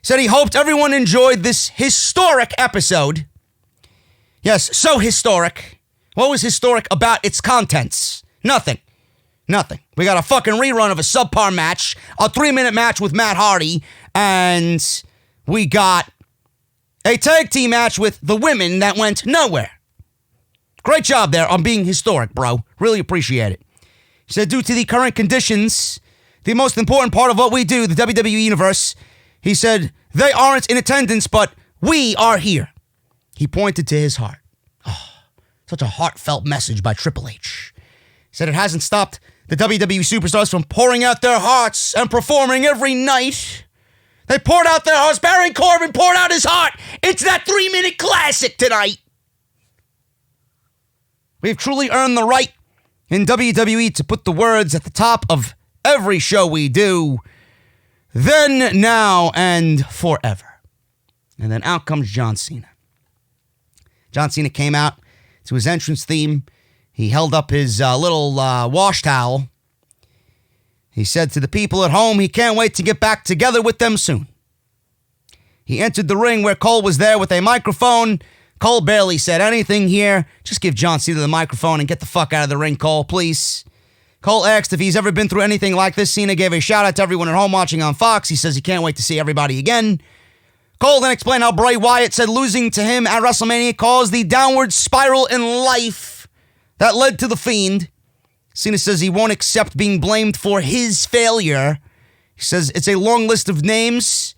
Said he hoped everyone enjoyed this historic episode. Yes, so historic. What was historic about its contents? Nothing. We got a fucking rerun of a subpar match, a 3-minute match with Matt Hardy, and we got a tag team match with the women that went nowhere. Great job there on being historic, bro. Really appreciate it. He said, due to the current conditions, the most important part of what we do, the WWE Universe, he said, they aren't in attendance, but we are here. He pointed to his heart. Oh, such a heartfelt message by Triple H. He said it hasn't stopped the WWE superstars from pouring out their hearts and performing every night. They poured out their hearts. Baron Corbin poured out his heart. It's that 3-minute classic tonight. We've truly earned the right in WWE to put the words at the top of every show we do. Then, now, and forever. And then out comes John Cena. John Cena came out to his entrance theme. He held up his little wash towel. He said to the people at home he can't wait to get back together with them soon. He entered the ring where Cole was there with a microphone. Cole barely said anything here. Just give John Cena the microphone and get the fuck out of the ring, Cole, please. Cole asked if he's ever been through anything like this. Cena gave a shout out to everyone at home watching on Fox. He says he can't wait to see everybody again. Cole then explained how Bray Wyatt said losing to him at WrestleMania caused the downward spiral in life that led to The Fiend. Cena says he won't accept being blamed for his failure. He says it's a long list of names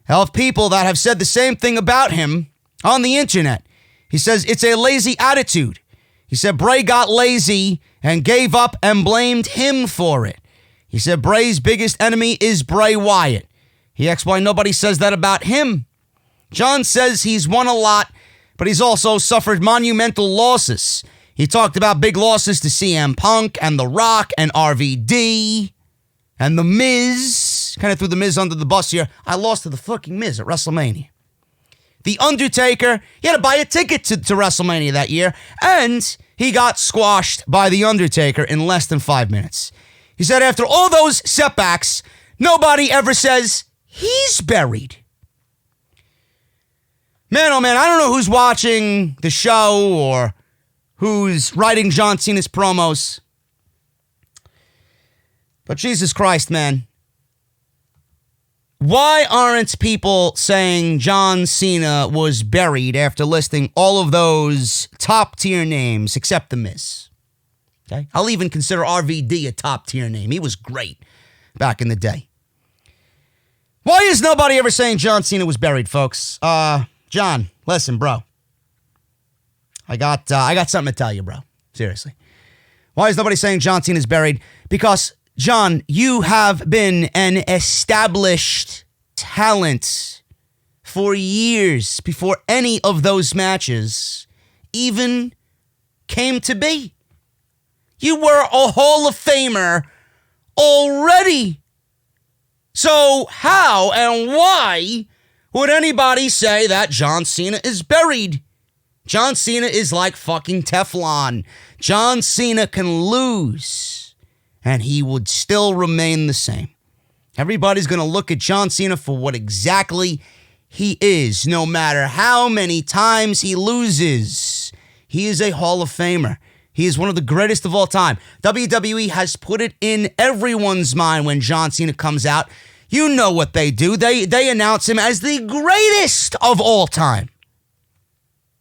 of people that have said the same thing about him on the internet. He says it's a lazy attitude. He said Bray got lazy and gave up and blamed him for it. He said Bray's biggest enemy is Bray Wyatt. He asked why nobody says that about him. John says he's won a lot, but he's also suffered monumental losses. He talked about big losses to CM Punk and The Rock and RVD and The Miz. Kind of threw The Miz under the bus here. I lost to the fucking Miz at WrestleMania. The Undertaker, he had to buy a ticket to WrestleMania that year, and he got squashed by The Undertaker in less than 5 minutes. He said after all those setbacks, nobody ever says he's buried. Man, oh man, I don't know who's watching the show or who's writing John Cena's promos. But Jesus Christ, man. Why aren't people saying John Cena was buried after listing all of those top-tier names except The Miz? Okay? I'll even consider RVD a top-tier name. He was great back in the day. Why is nobody ever saying John Cena was buried, folks? John, listen, bro. I got something to tell you, bro. Seriously. Why is nobody saying John Cena's buried? Because, John, you have been an established talent for years before any of those matches even came to be. You were a Hall of Famer already. So how and why would anybody say that John Cena is buried? John Cena is like fucking Teflon. John Cena can lose, and he would still remain the same. Everybody's going to look at John Cena for what exactly he is, no matter how many times he loses. He is a Hall of Famer. He is one of the greatest of all time. WWE has put it in everyone's mind when John Cena comes out. You know what they do. They announce him as the greatest of all time.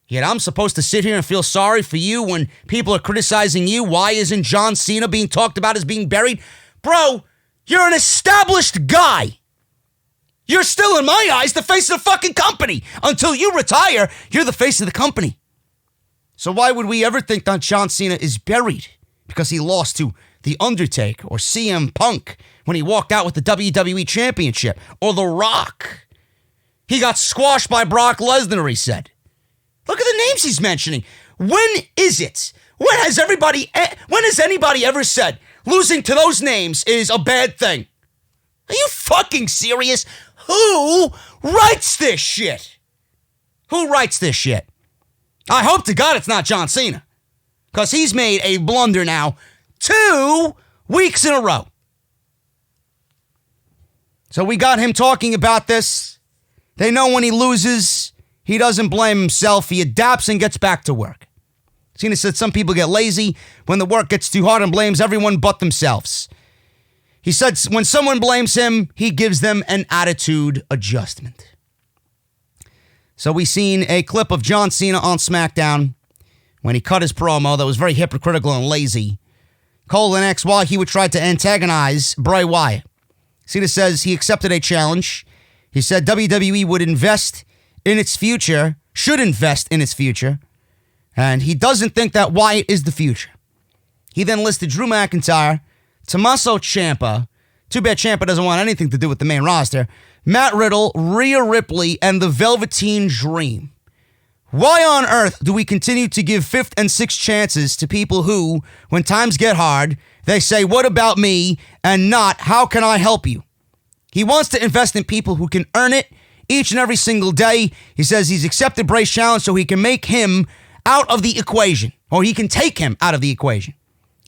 Yet I'm supposed to sit here and feel sorry for you when people are criticizing you. Why isn't John Cena being talked about as being buried? Bro, you're an established guy. You're still, in my eyes, the face of the fucking company. Until you retire, you're the face of the company. So why would we ever think that John Cena is buried? Because he lost to The Undertaker or CM Punk when he walked out with the WWE Championship, or The Rock. He got squashed by Brock Lesnar, he said. Look at the names he's mentioning. When is it? When has anybody ever said losing to those names is a bad thing? Are you fucking serious? Who writes this shit? Who writes this shit? I hope to God it's not John Cena, because he's made a blunder now 2 weeks in a row. So we got him talking about this. They know when he loses, he doesn't blame himself. He adapts and gets back to work. Cena said some people get lazy when the work gets too hard and blames everyone but themselves. He said when someone blames him, he gives them an attitude adjustment. So we seen a clip of John Cena on SmackDown when he cut his promo that was very hypocritical and lazy. Colin asks why he would try to antagonize Bray Wyatt. Cena says he accepted a challenge. He said WWE would invest in its future, should invest in its future, and he doesn't think that Wyatt is the future. He then listed Drew McIntyre, Tommaso Ciampa, too bad Ciampa doesn't want anything to do with the main roster, Matt Riddle, Rhea Ripley, and the Velveteen Dream. Why on earth do we continue to give 5th and 6th chances to people who, when times get hard, they say, what about me, and not, how can I help you? He wants to invest in people who can earn it each and every single day. He says he's accepted Bray's challenge so he can make him out of the equation, or he can take him out of the equation.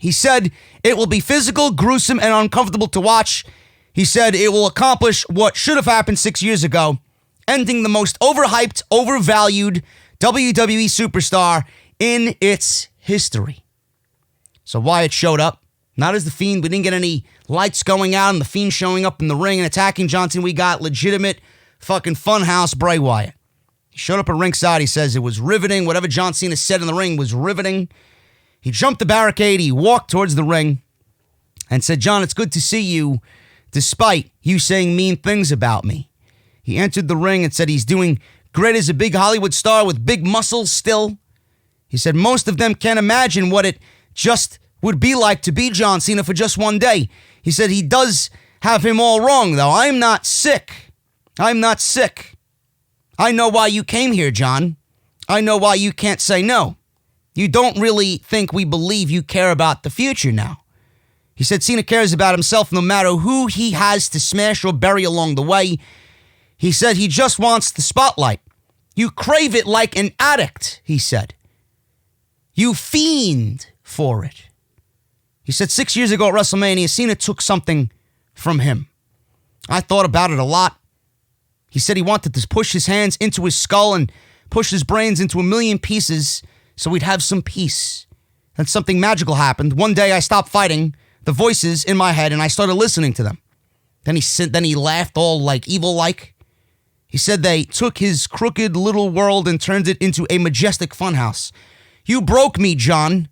He said it will be physical, gruesome, and uncomfortable to watch. He said it will accomplish what should have happened 6 years ago, ending the most overhyped, overvalued WWE superstar in its history. So Wyatt showed up, not as The Fiend. We didn't get any lights going out and The Fiend showing up in the ring and attacking John Cena. We got legitimate fucking funhouse Bray Wyatt. He showed up at ringside. He says it was riveting. Whatever John Cena said in the ring was riveting. He jumped the barricade. He walked towards the ring and said, John, it's good to see you, despite you saying mean things about me. He entered the ring and said he's doing great as a big Hollywood star with big muscles still. He said most of them can't imagine what it just would be like to be John Cena for just one day. He said he does have him all wrong, though. I'm not sick. I'm not sick. I know why you came here, John. I know why you can't say no. You don't really think we believe you care about the future now. He said Cena cares about himself no matter who he has to smash or bury along the way. He said he just wants the spotlight. You crave it like an addict, he said. You fiend for it. He said 6 years ago at WrestleMania, Cena took something from him. I thought about it a lot. He said he wanted to push his hands into his skull and push his brains into a million pieces so we'd have some peace. Then something magical happened. One day I stopped fighting the voices in my head and I started listening to them. Then he laughed all like evil-like. He said they took his crooked little world and turned it into a majestic funhouse. You broke me, John,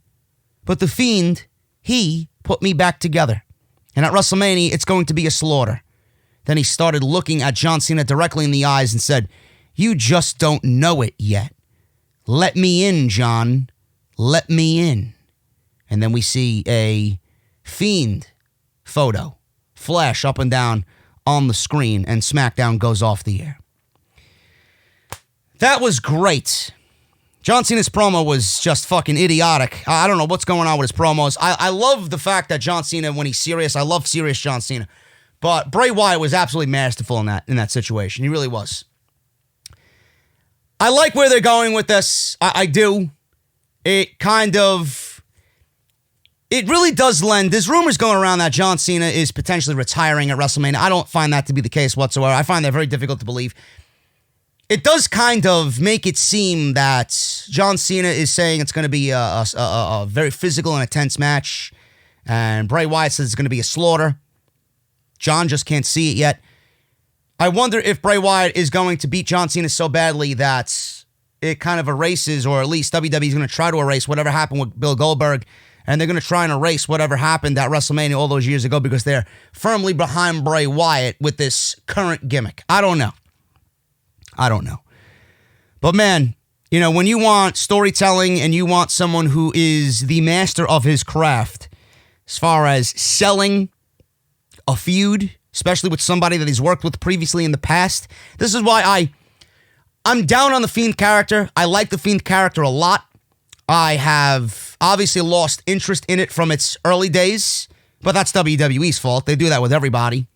but the Fiend, he put me back together. And at WrestleMania, it's going to be a slaughter. Then he started looking at John Cena directly in the eyes and said, you just don't know it yet. Let me in, John. Let me in. And then we see a Fiend photo flash up and down on the screen, and SmackDown goes off the air. That was great. John Cena's promo was just fucking idiotic. I don't know what's going on with his promos. I love the fact that John Cena, when he's serious, I love serious John Cena. But Bray Wyatt was absolutely masterful in that situation. He really was. I like where they're going with this. I do. It really does lend. There's rumors going around that John Cena is potentially retiring at WrestleMania. I don't find that to be the case whatsoever. I find that very difficult to believe. It does kind of make it seem that John Cena is saying it's going to be a very physical and intense match, and Bray Wyatt says it's going to be a slaughter. John just can't see it yet. I wonder if Bray Wyatt is going to beat John Cena so badly that it kind of erases, or at least WWE is going to try to erase whatever happened with Bill Goldberg, and they're going to try and erase whatever happened at WrestleMania all those years ago because they're firmly behind Bray Wyatt with this current gimmick. I don't know. But man, you know, when you want storytelling and you want someone who is the master of his craft as far as selling a feud, especially with somebody that he's worked with previously in the past, this is why I'm down on the Fiend character. I like the Fiend character a lot. I have obviously lost interest in it from its early days, but that's WWE's fault. They do that with everybody.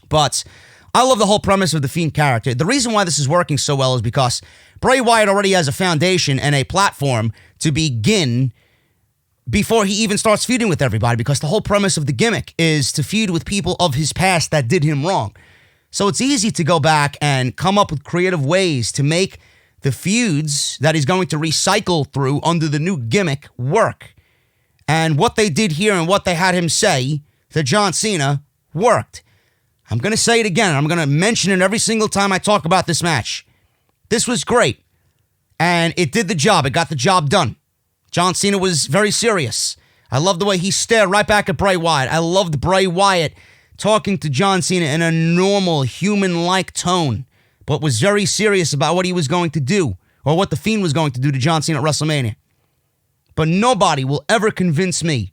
But I love the whole premise of the Fiend character. The reason why this is working so well is because Bray Wyatt already has a foundation and a platform to begin before he even starts feuding with everybody, because the whole premise of the gimmick is to feud with people of his past that did him wrong. So it's easy to go back and come up with creative ways to make the feuds that he's going to recycle through under the new gimmick work. And what they did here and what they had him say to John Cena worked. I'm going to say it again. I'm going to mention it every single time I talk about this match. This was great. And it did the job. It got the job done. John Cena was very serious. I love the way he stared right back at Bray Wyatt. I loved Bray Wyatt talking to John Cena in a normal, human-like tone, but was very serious about what he was going to do, or what the Fiend was going to do to John Cena at WrestleMania. But nobody will ever convince me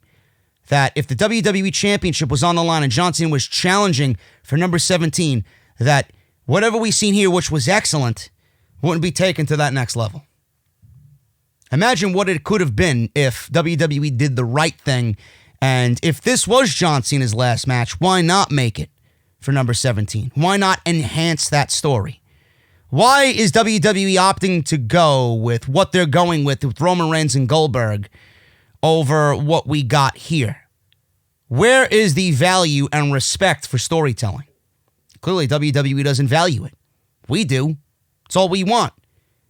that if the WWE Championship was on the line and John Cena was challenging for number 17, that whatever we've seen here, which was excellent, wouldn't be taken to that next level. Imagine what it could have been if WWE did the right thing, and if this was John Cena's last match, why not make it for number 17? Why not enhance that story? Why is WWE opting to go with what they're going with Roman Reigns and Goldberg over what we got here? Where is the value and respect for storytelling? Clearly, WWE doesn't value it. We do. It's all we want.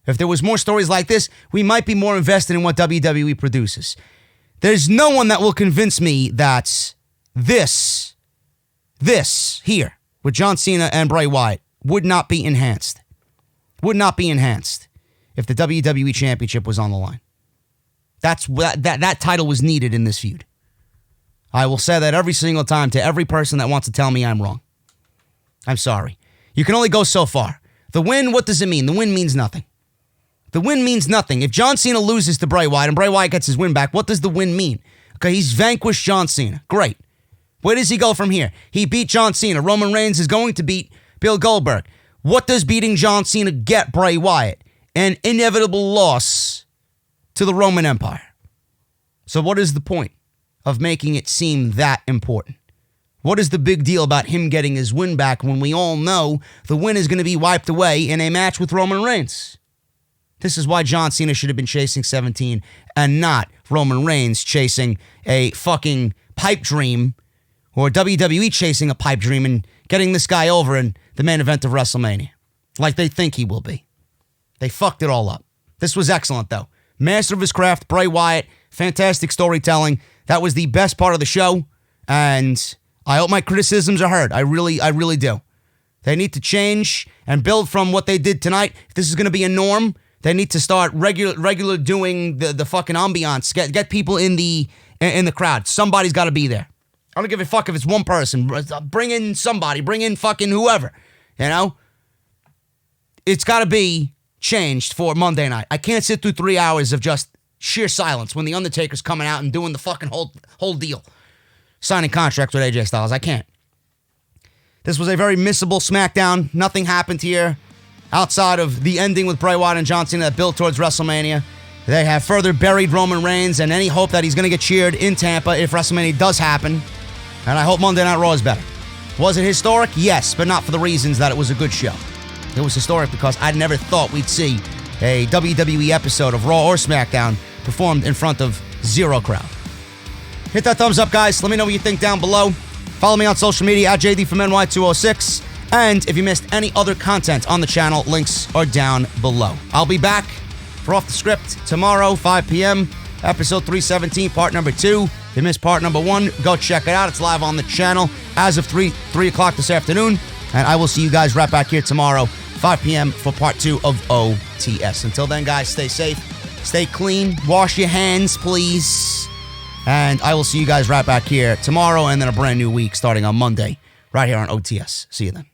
If there was more stories like this, we might be more invested in what WWE produces. There's no one that will convince me that this here, with John Cena and Bray Wyatt, would not be enhanced. Would not be enhanced if the WWE Championship was on the line. That title was needed in this feud. I will say that every single time to every person that wants to tell me I'm wrong. I'm sorry. You can only go so far. The win, what does it mean? The win means nothing. The win means nothing. If John Cena loses to Bray Wyatt and Bray Wyatt gets his win back, what does the win mean? Okay, he's vanquished John Cena. Great. Where does he go from here? He beat John Cena. Roman Reigns is going to beat Bill Goldberg. What does beating John Cena get Bray Wyatt? An inevitable loss to the Roman Empire. So what is the point of making it seem that important? What is the big deal about him getting his win back when we all know the win is going to be wiped away in a match with Roman Reigns? This is why John Cena should have been chasing 17 and not Roman Reigns chasing a fucking pipe dream, or WWE chasing a pipe dream and getting this guy over in the main event of WrestleMania like they think he will be. They fucked it all up. This was excellent, though. Master of his craft, Bray Wyatt. Fantastic storytelling. That was the best part of the show, and I hope my criticisms are heard. I really do. They need to change and build from what they did tonight. If this is going to be a norm, they need to start regular doing the fucking ambiance. Get people in the crowd. Somebody's got to be there. I don't give a fuck if it's one person. Bring in somebody. Bring in fucking whoever. You know? It's got to be changed for Monday night. I can't sit through 3 hours of just sheer silence when The Undertaker's coming out and doing the fucking whole deal. Signing contracts with AJ Styles. I can't. This was a very missable SmackDown. Nothing happened here outside of the ending with Bray Wyatt and John Cena that built towards WrestleMania. They have further buried Roman Reigns and any hope that he's going to get cheered in Tampa if WrestleMania does happen. And I hope Monday Night Raw is better. Was it historic? Yes, but not for the reasons that it was a good show. It was historic because I never thought we'd see a WWE episode of Raw or SmackDown performed in front of zero crowd. Hit that thumbs up, guys. Let me know what you think down below. Follow me on social media at JD from NY206. And if you missed any other content on the channel, links are down below. I'll be back for Off the Script tomorrow, 5 p.m., episode 317, part number 2. If you missed part number 1, go check it out. It's live on the channel as of 3 o'clock this afternoon. And I will see you guys right back here tomorrow, 5 p.m. for part 2 of OTS. Until then, guys, stay safe, stay clean, wash your hands, please. And I will see you guys right back here tomorrow and then a brand new week starting on Monday right here on OTS. See you then.